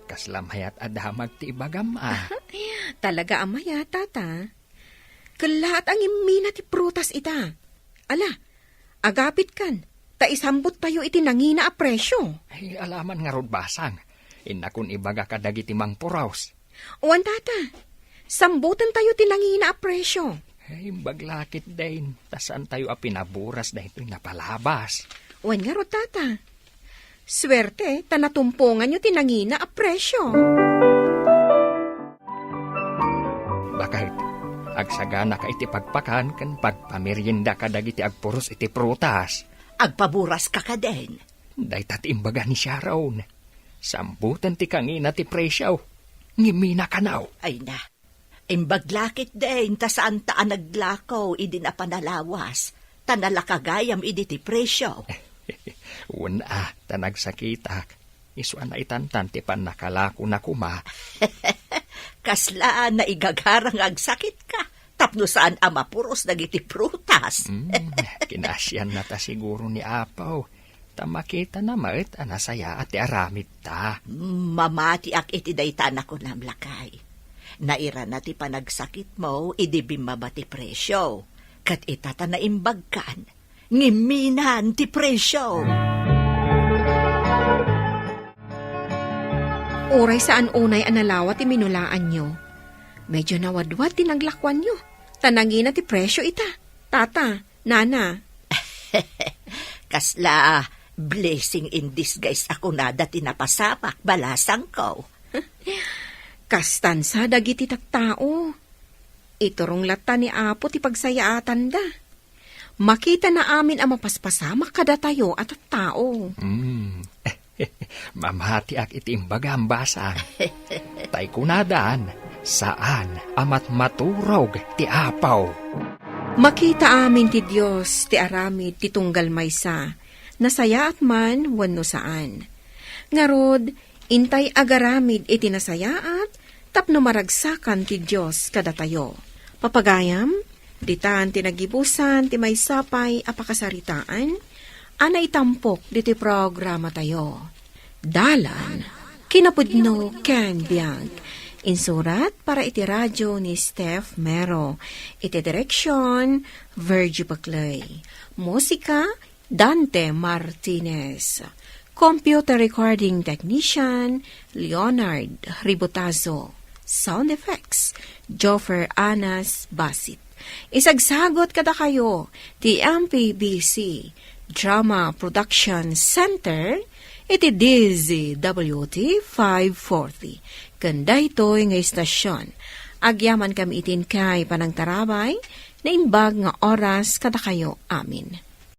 Kaslamhayat adamag ti ibagam Talaga amaya, tata. Kalahat ang imina ti prutas ita. Ala, agapit kan. Taisambot tayo iti nangina a presyo. Ay, alaman nga rod basang. Inakun ibaga ka dagiti mang puraws. Uwan, tata. Sambutan tayo ti nangina a presyo. Ay, baglakit din. Tasaan tayo a pinaburas dahil ito'y napalabas. Uwan nga rod, tata. Swerte, tanatumpungan nyo ti nangina a presyo. Bakit? Agsagana ka iti pagpakan kan pagpamiryenda ka dagiti agpuros iti prutas. Agpaburas ka ka din. Day tatimbaga ni siya raon. Sambutan ti kangina ti presyaw. Ngimina ka naw. Ay na, imbaglakit din, ta saan taan naglakaw, idi na panalawas, tanalakagayam idi ti presyo. Una, tanagsakitak. Isuan na itantan ti pan nakalako na kuma. Kaslaan na igagarang agsakit ka, tapno saan amapuros dagiti prutas. Kinasyan na ta siguro ni Apaw. Tamakita na mait anasaya at aramid ta. Mamati ak iti dayta na ko namlakay. Naira na ti panagsakit mo, idibim mabati presyo. Kat itata na imbagkan, ngiminan ti presyo. Uray saan unay analawa ti minulaan nyo. Medyo nawadwad ti naglakwan nyo. Tanangina ti presyo ita. Tata, nana. Kasla, blessing in disguise ako na dati napasapak, balasang ko. Kastansa dagiti tattao. Iturong lata ni Apo ti pagsayaatan da. Makita na amin ang mapaspasamak kada tayo at tattao. Mamati ak iti imbaga ang basang. Tay kunadaan, saan amat maturog ti Apaw. Makita amin ti Diyos ti aramid ti tunggal maysa. Nasayaat man wenno saan. Ngarod, intay agaramid iti nasayaat, tapno maragsakan ti Diyos kada tayo. Papagayam, ditan ti nagibusan ti maysapay apakasaritaan, ana itampok diti programa tayo. Dalan, kinapudno ken biag. Insurat para iti radyo ni Steph Mero. Iti direksyon, Virgie Baclay. Musika, Dante Martinez. Computer recording technician, Leonard Ribotazo. Sound effects, Joffer Anas Basit. Isagsagot kada kayo, ti MPBC Drama Production Center, iti DZWT 540. Kanda ito'y nga istasyon. Agyaman kami itin kay panang tarabay, na imbag nga oras kada kayo amin.